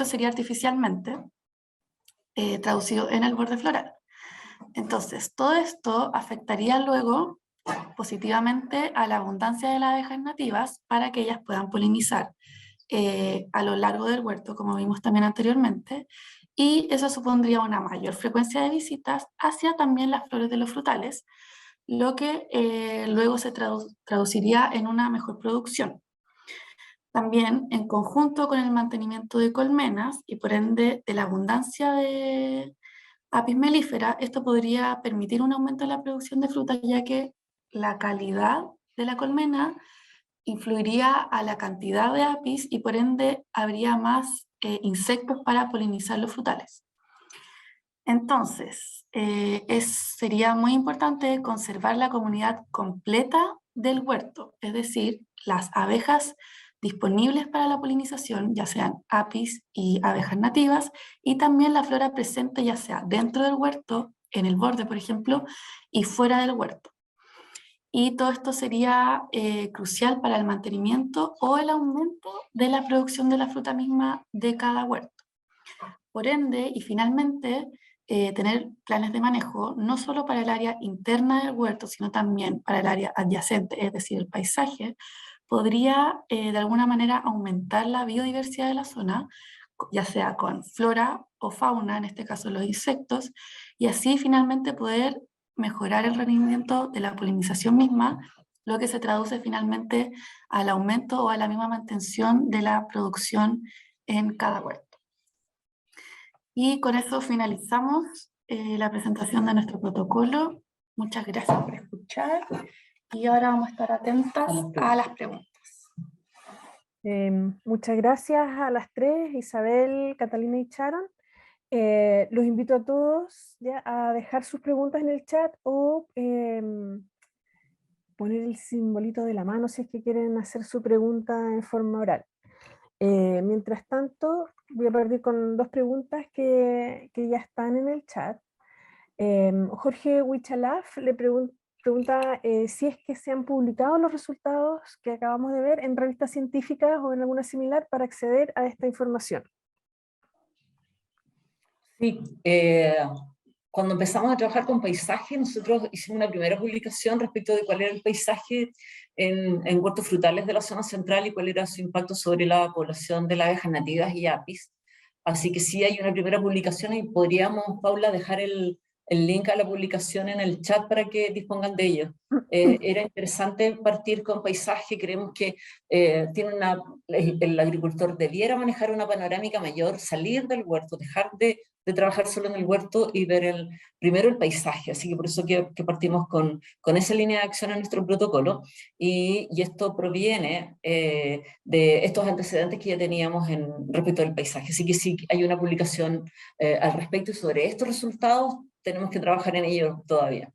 sería artificialmente, traducido en el borde floral. Entonces, todo esto afectaría luego positivamente a la abundancia de las abejas nativas para que ellas puedan polinizar a lo largo del huerto, como vimos también anteriormente, y eso supondría una mayor frecuencia de visitas hacia también las flores de los frutales, lo que luego se traduciría en una mejor producción. También, en conjunto con el mantenimiento de colmenas y por ende de la abundancia de Apis mellifera, esto podría permitir un aumento en la producción de frutas, ya que la calidad de la colmena influiría a la cantidad de apis y por ende habría más insectos para polinizar los frutales. Entonces, sería muy importante conservar la comunidad completa del huerto, es decir, las abejas disponibles para la polinización, ya sean apis y abejas nativas, y también la flora presente, ya sea dentro del huerto, en el borde, por ejemplo, y fuera del huerto. Y todo esto sería crucial para el mantenimiento o el aumento de la producción de la fruta misma de cada huerto. Por ende, y finalmente, tener planes de manejo, no solo para el área interna del huerto, sino también para el área adyacente, es decir, el paisaje, podría de alguna manera aumentar la biodiversidad de la zona, ya sea con flora o fauna, en este caso los insectos, y así finalmente poder mejorar el rendimiento de la polinización misma, lo que se traduce finalmente al aumento o a la misma mantención de la producción en cada huerto. Y con eso finalizamos la presentación de nuestro protocolo. Muchas gracias por escuchar y ahora vamos a estar atentas a las preguntas. Muchas gracias a las tres, Isabel, Catalina y Sharon. Los invito a todos ya a dejar sus preguntas en el chat o poner el simbolito de la mano si es que quieren hacer su pregunta en forma oral. Mientras tanto, voy a partir con dos preguntas que ya están en el chat. Jorge Huichalaf le pregunta si es que se han publicado los resultados que acabamos de ver en revistas científicas o en alguna similar para acceder a esta información. Sí, cuando empezamos a trabajar con paisaje, nosotros hicimos una primera publicación respecto de cuál era el paisaje en huertos frutales de la zona central y cuál era su impacto sobre la población de las abejas nativas y apis. Así que sí hay una primera publicación y podríamos, Paula, dejar el link a la publicación en el chat para que dispongan de ello. Era interesante partir con paisaje, creemos que el agricultor debiera manejar una panorámica mayor, salir del huerto, dejar de trabajar solo en el huerto y ver primero el paisaje, así que por eso que partimos con esa línea de acción en nuestro protocolo, y esto proviene de estos antecedentes que ya teníamos respecto al paisaje, así que sí hay una publicación al respecto y sobre estos resultados tenemos que trabajar en ello todavía.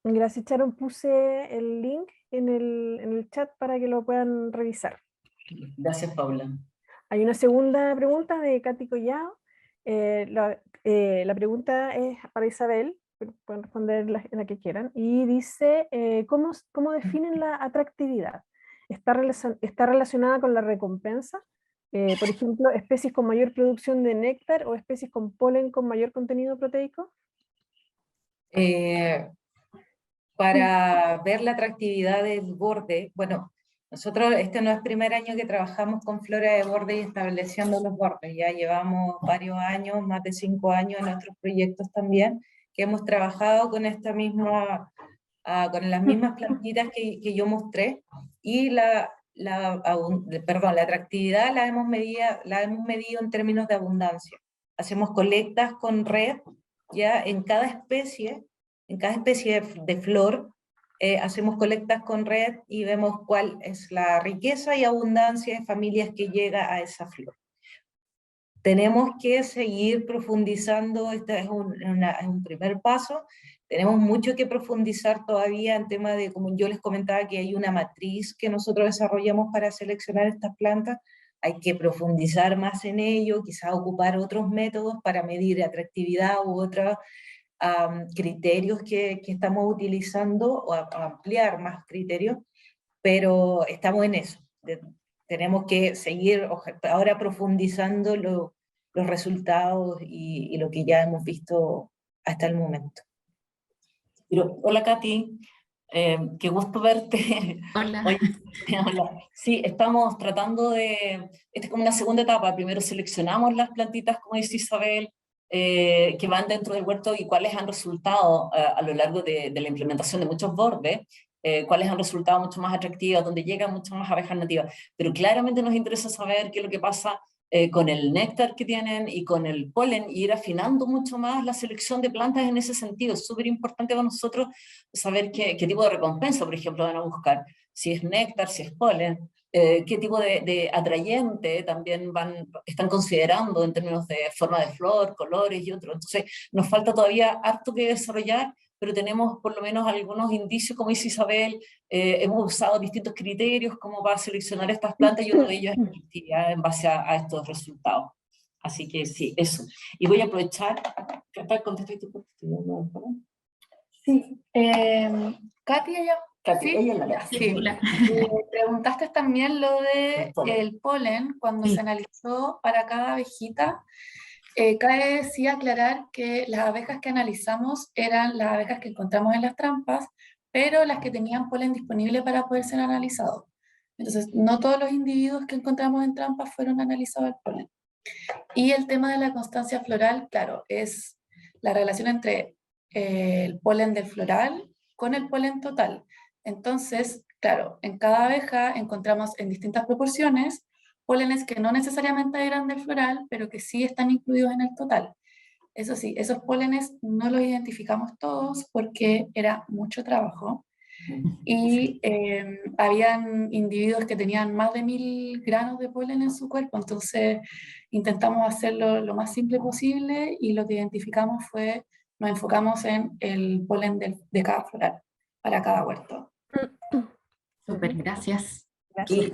Gracias, Sharon. Puse el link en el chat para que lo puedan revisar. Gracias, Paula. Hay una segunda pregunta de Katy Collado. La pregunta es para Isabel, pero pueden responder la que quieran, y dice, ¿cómo definen la atractividad? ¿Está relacionada con la recompensa? Por ejemplo, especies con mayor producción de néctar o especies con polen con mayor contenido proteico. Para ver la atractividad del borde, bueno, nosotros este no es el primer año que trabajamos con flora de borde y estableciendo los bordes, ya llevamos varios años, más de 5 años en otros proyectos también, que hemos trabajado con esta misma, con las mismas plantitas que yo mostré, y la atractividad la hemos medido en términos de abundancia. Hacemos colectas con red, ya en cada especie de flor, hacemos colectas con red y vemos cuál es la riqueza y abundancia de familias que llega a esa flor. Tenemos que seguir profundizando, este es un primer paso, tenemos mucho que profundizar todavía en tema de, como yo les comentaba, que hay una matriz que nosotros desarrollamos para seleccionar estas plantas, hay que profundizar más en ello, quizás ocupar otros métodos para medir atractividad u otros criterios que estamos utilizando, o ampliar más criterios, pero estamos en eso. Tenemos que seguir ahora profundizando los resultados y lo que ya hemos visto hasta el momento. Pero, hola Katy, qué gusto verte. Hola. Oye, hola. Sí, estamos tratando esta es como una segunda etapa. Primero seleccionamos las plantitas, como dice Isabel, que van dentro del huerto y cuáles han resultado a lo largo de la implementación de muchos bordes, cuáles han resultado mucho más atractivas, donde llegan mucho más abejas nativas. Pero claramente nos interesa saber qué es lo que pasa con el néctar que tienen y con el polen, y ir afinando mucho más la selección de plantas en ese sentido. Es súper importante para nosotros saber qué tipo de recompensa, por ejemplo, van a buscar, si es néctar, si es polen, qué tipo de atrayente también están considerando en términos de forma de flor, colores y otros. Entonces nos falta todavía harto que desarrollar, pero tenemos por lo menos algunos indicios, como dice Isabel, hemos usado distintos criterios como para seleccionar estas plantas, y uno de ellos es la actividad en base a estos resultados. Así que sí, eso. Y voy a aprovechar para contestar tu pregunta. Sí, Katy, Katy, ¿sí? ella es la Sí. Preguntaste también lo de el polen cuando se analizó para cada abejita. Cabe sí aclarar que las abejas que analizamos eran las abejas que encontramos en las trampas, pero las que tenían polen disponible para poder ser analizados. Entonces, no todos los individuos que encontramos en trampas fueron analizados al polen. Y el tema de la constancia floral, claro, es la relación entre el polen del floral con el polen total. Entonces, claro, en cada abeja encontramos en distintas proporciones pólenes que no necesariamente eran del floral, pero que sí están incluidos en el total. Eso sí, esos pólenes no los identificamos todos porque era mucho trabajo y habían individuos que tenían más de 1000 granos de polen en su cuerpo, entonces intentamos hacerlo lo más simple posible y lo que identificamos fue, nos enfocamos en el polen de cada floral para cada huerto. Súper, gracias. Gracias.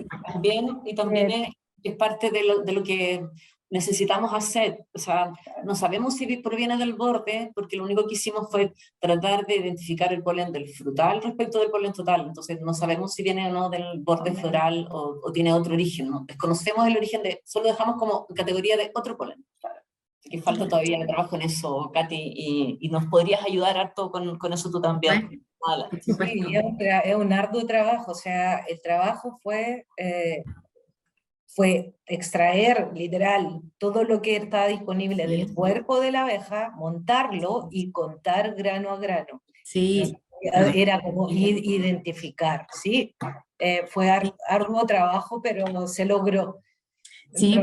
Y también es parte de lo que necesitamos hacer. O sea, no sabemos si proviene del borde, porque lo único que hicimos fue tratar de identificar el polen del frutal respecto del polen total. Entonces no sabemos si viene o no del borde floral o tiene otro origen, ¿no? Desconocemos el origen solo dejamos como categoría de otro polen. Así que falta todavía trabajo en eso, Katy, y nos podrías ayudar harto con eso tú también. Sí, es un arduo trabajo, o sea, el trabajo fue extraer literal todo lo que estaba disponible del cuerpo de la abeja, montarlo y contar grano a grano. Sí. Era como identificar, ¿sí? Fue arduo trabajo, pero se logró. Sí,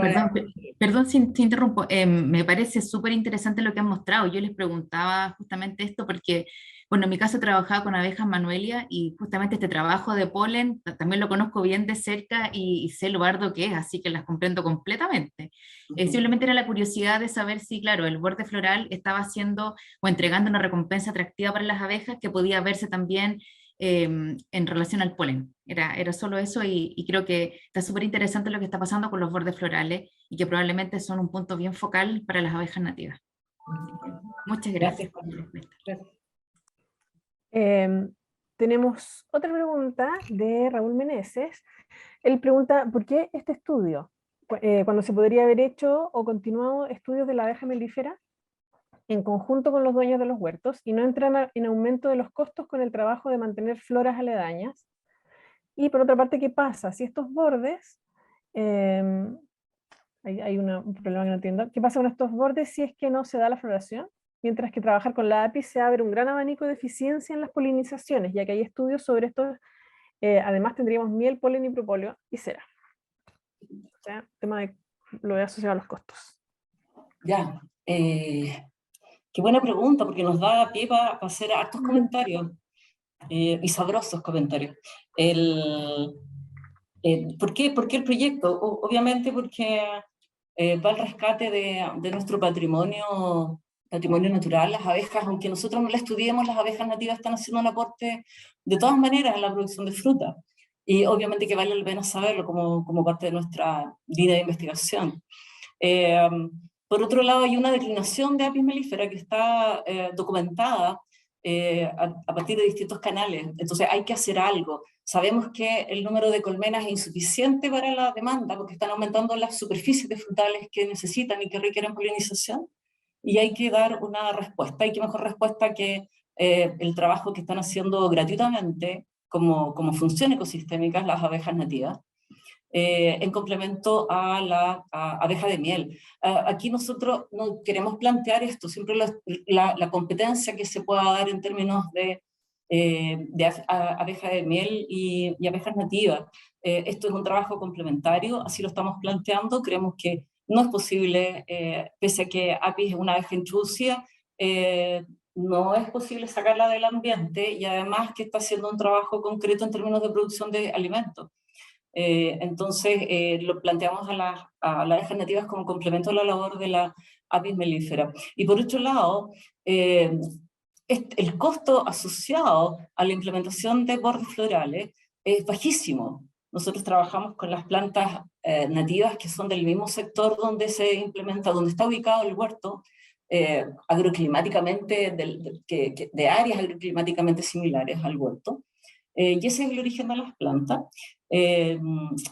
perdón si te interrumpo. Me parece súper interesante lo que han mostrado. Yo les preguntaba justamente esto porque, bueno, en mi caso trabajaba con abejas Manuelia y justamente este trabajo de polen también lo conozco bien de cerca y sé lo arduo que es, así que las comprendo completamente. Simplemente era la curiosidad de saber si, claro, el borde floral estaba haciendo o entregando una recompensa atractiva para las abejas que podía verse también en relación al polen. Era solo eso y creo que está súper interesante lo que está pasando con los bordes florales y que probablemente son un punto bien focal para las abejas nativas. Muchas gracias por la respuesta. Tenemos otra pregunta de Raúl Meneses. Él pregunta, ¿por qué este estudio? Cuando se podría haber hecho o continuado estudios de la abeja melífera en conjunto con los dueños de los huertos y no entrar en aumento de los costos con el trabajo de mantener floras aledañas. Y por otra parte, ¿qué pasa? Si estos bordes, hay un problema que no entiendo, ¿qué pasa con estos bordes si es que no se da la floración? Mientras que trabajar con la API se abre un gran abanico de eficiencia en las polinizaciones, ya que hay estudios sobre esto. Además tendríamos miel, polen y propóleo y cera. O sea, tema de lo de asociado a los costos. Ya, qué buena pregunta, porque nos da pie para hacer hartos comentarios, y sabrosos comentarios. ¿Por qué el proyecto? Obviamente porque va al rescate de nuestro patrimonio natural. Las abejas, aunque nosotros no las estudiemos, las abejas nativas están haciendo un aporte de todas maneras en la producción de fruta. Y obviamente que vale la pena saberlo como parte de nuestra línea de investigación. Por otro lado, hay una declinación de Apis mellifera que está documentada a partir de distintos canales. Entonces hay que hacer algo. Sabemos que el número de colmenas es insuficiente para la demanda porque están aumentando las superficies de frutales que necesitan y que requieren polinización, y hay que dar una respuesta. Y qué mejor respuesta que el trabajo que están haciendo gratuitamente como función ecosistémica las abejas nativas, en complemento a la abeja de miel. Aquí nosotros no queremos plantear esto, siempre la competencia que se pueda dar en términos de abeja de miel y abejas nativas. Esto es un trabajo complementario, así lo estamos planteando. Creemos que no es posible, pese a que Apis es una abeja introducida, no es posible sacarla del ambiente, y además que está haciendo un trabajo concreto en términos de producción de alimentos. Entonces lo planteamos a las abejas nativas como complemento a la labor de la Apis mellifera. Y por otro lado, el costo asociado a la implementación de bordes florales es bajísimo. Nosotros trabajamos con las plantas nativas que son del mismo sector donde se implementa, donde está ubicado el huerto, agroclimáticamente, de áreas agroclimáticamente similares al huerto. Y ese es el origen de las plantas.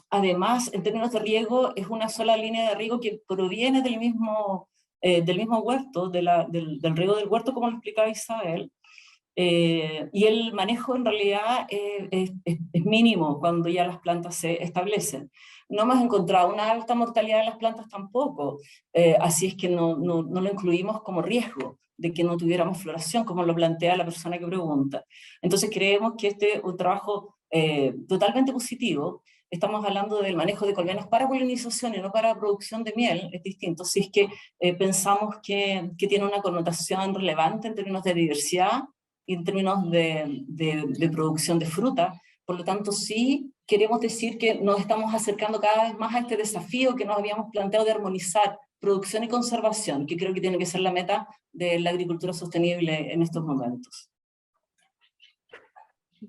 Además, en términos de riego, es una sola línea de riego que proviene del mismo del mismo huerto, del riego del huerto, como lo explicaba Isabel, y el manejo en realidad es mínimo cuando ya las plantas se establecen. No hemos encontrado una alta mortalidad de las plantas tampoco, así es que no lo incluimos como riesgo de que no tuviéramos floración, como lo plantea la persona que pregunta. Entonces creemos que este es un trabajo totalmente positivo. Estamos hablando del manejo de colmenas para polinización y no para producción de miel, es distinto. Si es que pensamos que tiene una connotación relevante en términos de diversidad y en términos de producción de fruta. Por lo tanto, sí queremos decir que nos estamos acercando cada vez más a este desafío que nos habíamos planteado de armonizar producción y conservación, que creo que tiene que ser la meta de la agricultura sostenible en estos momentos.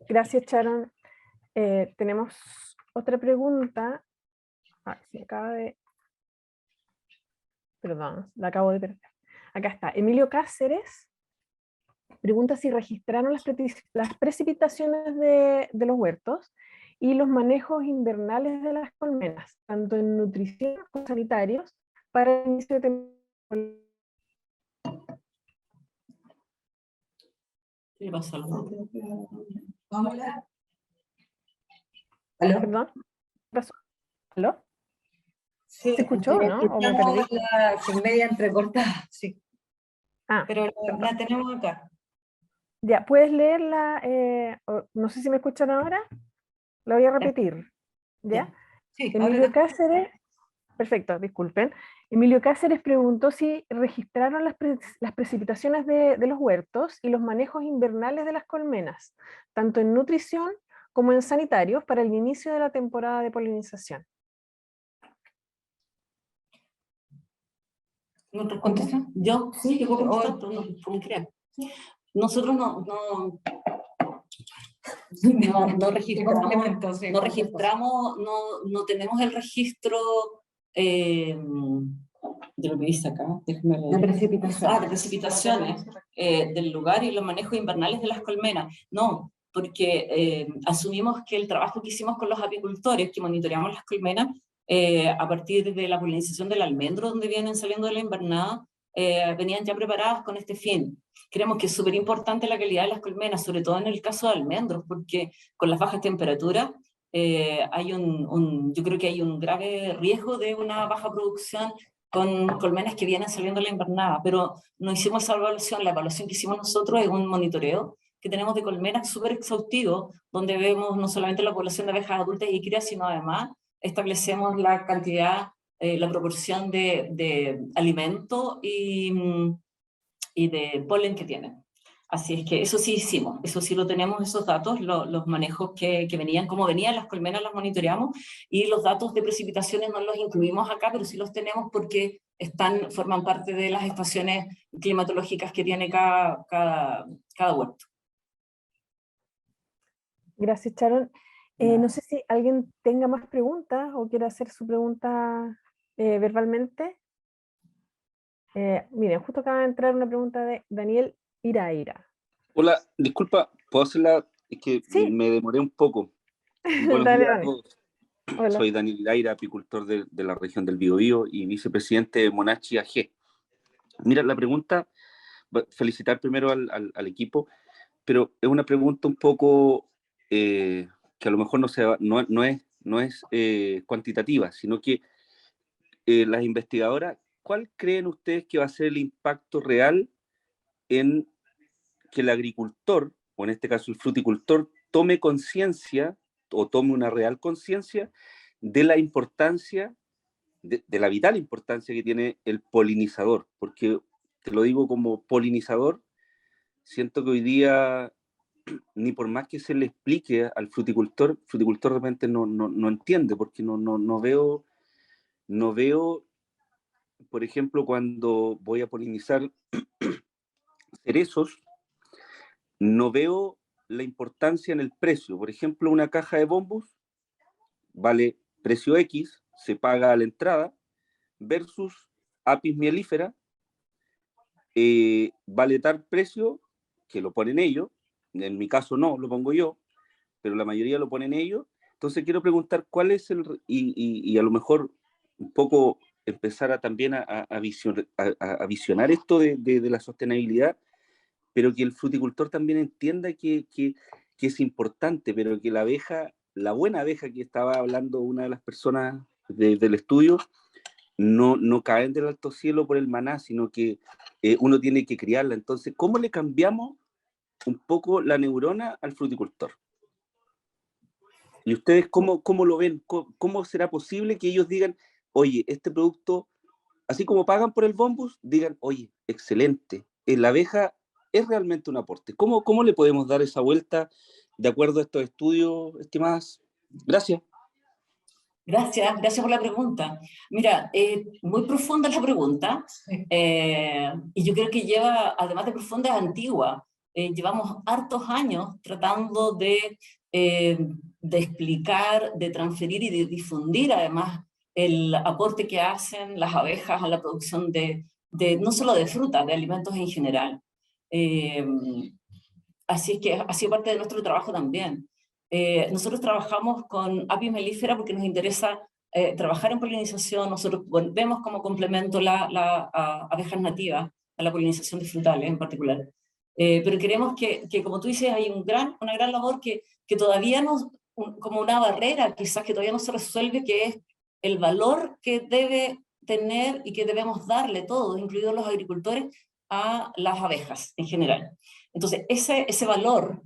Gracias, Sharon. Tenemos otra pregunta. Se acaba de... Perdón, la acabo de perder. Acá está. Emilio Cáceres pregunta si registraron las precipitaciones de los huertos y los manejos invernales de las colmenas, tanto en nutrición como sanitarios, para el inicio de temporada. ¿Qué pasa? ¿Aló? Perdón, ¿qué pasó? ¿Aló? Sí, ¿Se escuchó, no? ¿O me perdí? media entrecortada, sí. Ah, Pero perdón. la tenemos acá. Ya, ¿puedes leerla? No sé si me escuchan ahora. La voy a repetir. ¿Ya? Sí, Emilio Cáceres, perfecto, disculpen. Emilio Cáceres preguntó si registraron las precipitaciones de los huertos y los manejos invernales de las colmenas, tanto en nutrición como en sanitarios, para el inicio de la temporada de polinización. ¿No contesta? ¿Yo? Sí, yo puedo contestar, pero no, como crean. Nosotros no registramos, no tenemos el registro de lo que dice acá, déjame leer. De precipitaciones. De precipitaciones del lugar y los manejos invernales de las colmenas. No, porque asumimos que el trabajo que hicimos con los apicultores, que monitoreamos las colmenas, a partir de la polinización del almendro, donde vienen saliendo de la invernada, venían ya preparadas con este fin. Creemos que es súper importante la calidad de las colmenas, sobre todo en el caso de almendros, porque con las bajas temperaturas yo creo que hay un grave riesgo de una baja producción con colmenas que vienen saliendo de la invernada, pero no hicimos esa evaluación. La evaluación que hicimos nosotros es un monitoreo que tenemos de colmenas súper exhaustivo, donde vemos no solamente la población de abejas adultas y crías, sino además establecemos la cantidad, la proporción de alimento y de polen que tienen. Así es que eso sí hicimos, eso sí lo tenemos, esos datos, los manejos que venían, como venían las colmenas las monitoreamos, y los datos de precipitaciones no los incluimos acá, pero sí los tenemos porque forman parte de las estaciones climatológicas que tiene cada huerto. Gracias, Sharon. No sé si alguien tenga más preguntas o quiere hacer su pregunta verbalmente. Miren, justo acaba de entrar una pregunta de Daniel Iraira. Hola, disculpa, ¿puedo hacerla? Es que Sí. me demoré un poco. Buenos Dale, días a Dani. todos. Hola. Soy Daniel Iraira, apicultor de la región del Biobío y vicepresidente de Monachi AG. Mira, la pregunta, felicitar primero al equipo, pero es una pregunta un poco que a lo mejor no es cuantitativa, sino que las investigadoras, ¿cuál creen ustedes que va a ser el impacto real en que el agricultor, o en este caso el fruticultor, tome conciencia o tome una real conciencia de la importancia, de la vital importancia que tiene el polinizador? Porque te lo digo como polinizador, siento que hoy día, ni por más que se le explique al fruticultor, el fruticultor de repente no entiende, porque no veo, por ejemplo, cuando voy a polinizar cerezos, no veo la importancia en el precio. Por ejemplo, una caja de bombos vale precio X, se paga a la entrada, versus Apis mellifera, vale tal precio que lo ponen ellos. En mi caso no, lo pongo yo, pero la mayoría lo ponen ellos. Entonces quiero preguntar cuál es y a lo mejor un poco empezar también a visionar esto de la sostenibilidad, pero que el fruticultor también entienda que es importante, pero que la abeja, la buena abeja que estaba hablando una de las personas del estudio, no caen del alto cielo por el maná, sino que uno tiene que criarla. Entonces, ¿cómo le cambiamos un poco la neurona al fruticultor? ¿Y ustedes cómo lo ven? ¿Cómo será posible que ellos digan, oye, este producto, así como pagan por el Bombus, digan, oye, excelente, la abeja es realmente un aporte? ¿Cómo le podemos dar esa vuelta de acuerdo a estos estudios, estimadas? Gracias. Gracias por la pregunta. Mira, muy profunda la pregunta, y yo creo que lleva, además de profunda, es antigua. Llevamos hartos años tratando de explicar, de transferir y de difundir además el aporte que hacen las abejas a la producción no solo de frutas, de alimentos en general. Así es que ha sido parte de nuestro trabajo también. Nosotros trabajamos con Apis mellifera porque nos interesa trabajar en polinización. Nosotros vemos como complemento a abejas nativas, a la polinización de frutales en particular. Pero queremos que, como tú dices, hay una gran labor que todavía como una barrera quizás que todavía no se resuelve, que es el valor que debe tener y que debemos darle todos, incluidos los agricultores, a las abejas en general. Entonces, ese valor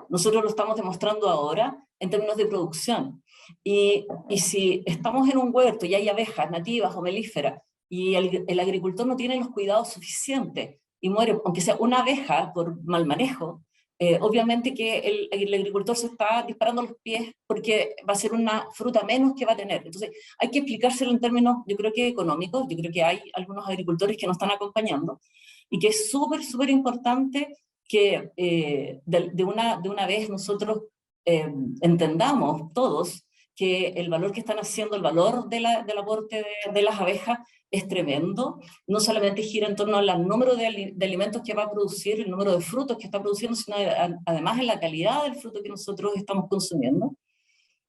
nosotros lo estamos demostrando ahora en términos de producción. Y si estamos en un huerto y hay abejas nativas o melíferas y el agricultor no tiene los cuidados suficientes y muere, aunque sea una abeja por mal manejo, obviamente que el agricultor se está disparando los pies porque va a ser una fruta menos que va a tener. Entonces, hay que explicárselo en términos, yo creo que económicos. Yo creo que hay algunos agricultores que nos están acompañando y que es súper importante que de una vez nosotros entendamos todos que el valor que están haciendo, el valor del aporte de las abejas es tremendo. No solamente gira en torno al número de alimentos que va a producir, el número de frutos que está produciendo, sino además en la calidad del fruto que nosotros estamos consumiendo.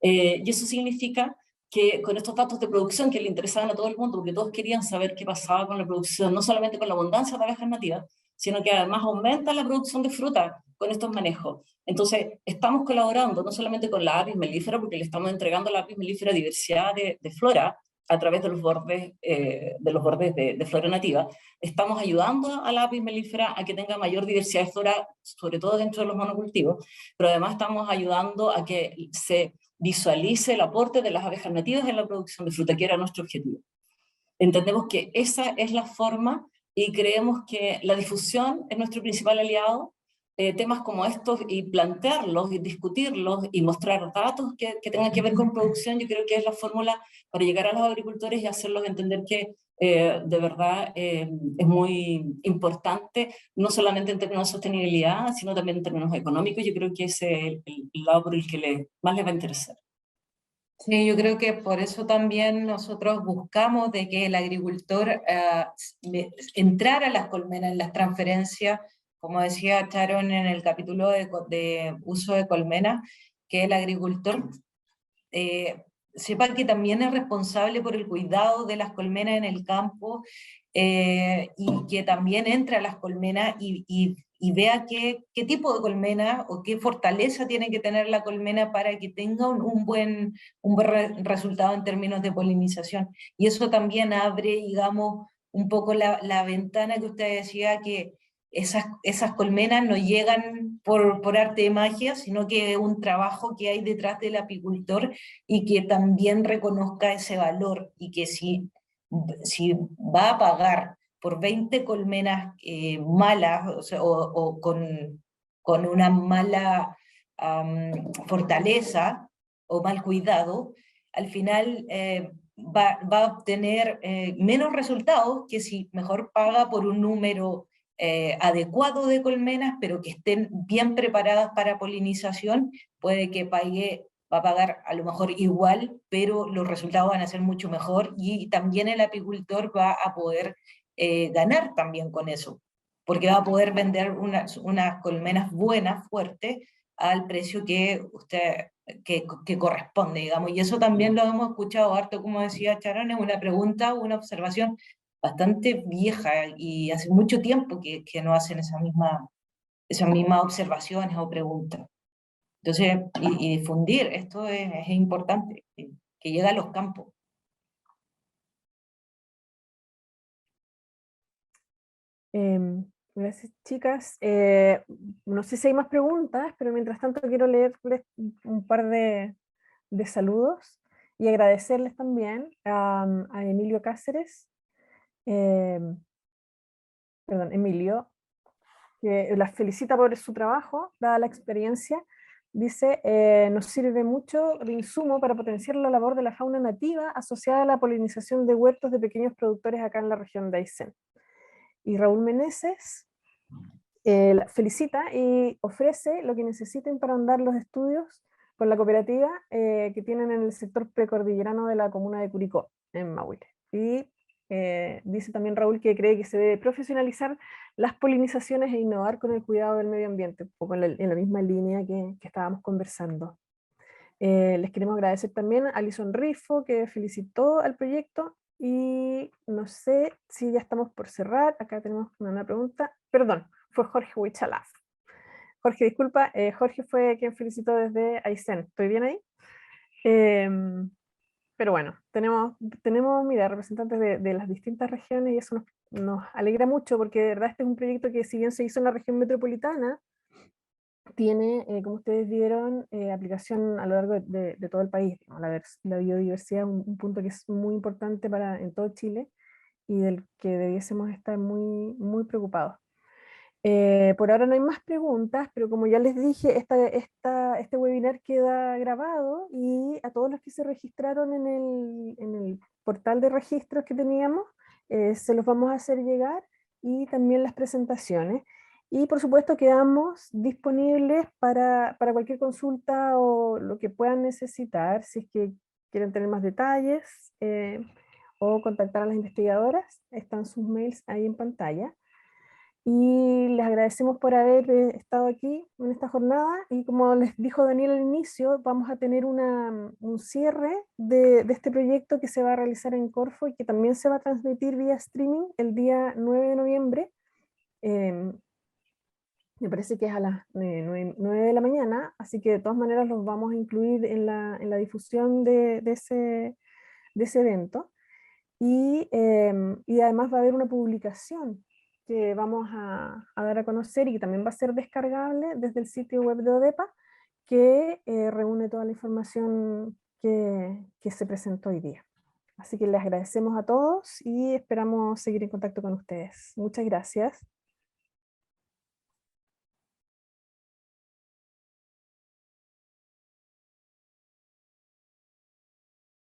Y eso significa que con estos datos de producción que le interesaban a todo el mundo, porque todos querían saber qué pasaba con la producción, no solamente con la abundancia de abejas nativas, sino que además aumenta la producción de fruta con estos manejos. Entonces, estamos colaborando no solamente con la Apis mellifera, porque le estamos entregando a la Apis mellifera diversidad de flora a través de los bordes de flora nativa. Estamos ayudando a la Apis mellifera a que tenga mayor diversidad de flora, sobre todo dentro de los monocultivos, pero además estamos ayudando a que se visualice el aporte de las abejas nativas en la producción de fruta, que era nuestro objetivo. Entendemos que esa es la forma y creemos que la difusión es nuestro principal aliado. Temas como estos y plantearlos y discutirlos y mostrar datos que tengan que ver con producción, yo creo que es la fórmula para llegar a los agricultores y hacerlos entender que de verdad es muy importante, no solamente en términos de sostenibilidad, sino también en términos económicos. Yo creo que ese es el lado por el que más les va a interesar. Sí, yo creo que por eso también nosotros buscamos de que el agricultor entrara a las colmenas en las transferencias, como decía Sharon en el capítulo de uso de colmenas, que el agricultor sepa que también es responsable por el cuidado de las colmenas en el campo, y que también entre a las colmenas y vea qué tipo de colmena o qué fortaleza tiene que tener la colmena para que tenga un buen resultado en términos de polinización. Y eso también abre, digamos, un poco la ventana que usted decía, que esas colmenas no llegan por arte de magia, sino que es un trabajo que hay detrás del apicultor y que también reconozca ese valor, y que si va a pagar por 20 colmenas malas, o sea, o con una mala fortaleza o mal cuidado, al final va a obtener menos resultados que si mejor paga por un número adecuado de colmenas, pero que estén bien preparadas para polinización. Puede que va a pagar a lo mejor igual, pero los resultados van a ser mucho mejor, y también el apicultor va a poder ganar también con eso, porque va a poder vender unas colmenas buenas, fuertes, al precio que corresponde, digamos. Y eso también lo hemos escuchado harto, como decía Charan, es una pregunta, una observación bastante vieja y hace mucho tiempo que no hacen esas mismas observaciones o preguntas. Entonces, y difundir, esto es importante, que llegue a los campos. Gracias, chicas. No sé si hay más preguntas, pero mientras tanto quiero leerles un par de saludos y agradecerles también a Emilio Cáceres, perdón, Emilio, que las felicita por su trabajo, dada la experiencia. Dice, nos sirve mucho de insumo para potenciar la labor de la fauna nativa asociada a la polinización de huertos de pequeños productores acá en la región de Aysén. Y Raúl Meneses felicita y ofrece lo que necesiten para ahondar los estudios con la cooperativa que tienen en el sector precordillerano de la comuna de Curicó, en Maule. Y dice también Raúl que cree que se debe profesionalizar las polinizaciones e innovar con el cuidado del medio ambiente, un poco en la misma línea que estábamos conversando. Les queremos agradecer también a Alison Rifo, que felicitó al proyecto, y no sé si ya estamos por cerrar. Acá tenemos una pregunta. Perdón, fue Jorge Huichalaf. Jorge, disculpa, Jorge fue quien felicitó desde Aysén. ¿Estoy bien ahí? Pero bueno, tenemos mira, representantes de las distintas regiones y eso nos alegra mucho porque de verdad este es un proyecto que si bien se hizo en la región metropolitana, tiene, como ustedes vieron, aplicación a lo largo de todo el país. La biodiversidad es un punto que es muy importante en todo Chile y del que debiésemos estar muy, muy preocupados. Por ahora no hay más preguntas, pero como ya les dije, este webinar queda grabado y a todos los que se registraron en el portal de registros que teníamos, se los vamos a hacer llegar y también las presentaciones. Y por supuesto quedamos disponibles para cualquier consulta o lo que puedan necesitar, si es que quieren tener más detalles o contactar a las investigadoras. Están sus mails ahí en pantalla. Y les agradecemos por haber estado aquí en esta jornada y como les dijo Daniel al inicio, vamos a tener un cierre de este proyecto que se va a realizar en Corfo y que también se va a transmitir vía streaming el día 9 de noviembre. Me parece que es a las 9 de la mañana, así que de todas maneras los vamos a incluir en la difusión de ese evento. Y además va a haber una publicación que vamos a dar a conocer y que también va a ser descargable desde el sitio web de ODEPA, que reúne toda la información que se presentó hoy día. Así que les agradecemos a todos y esperamos seguir en contacto con ustedes. Muchas gracias.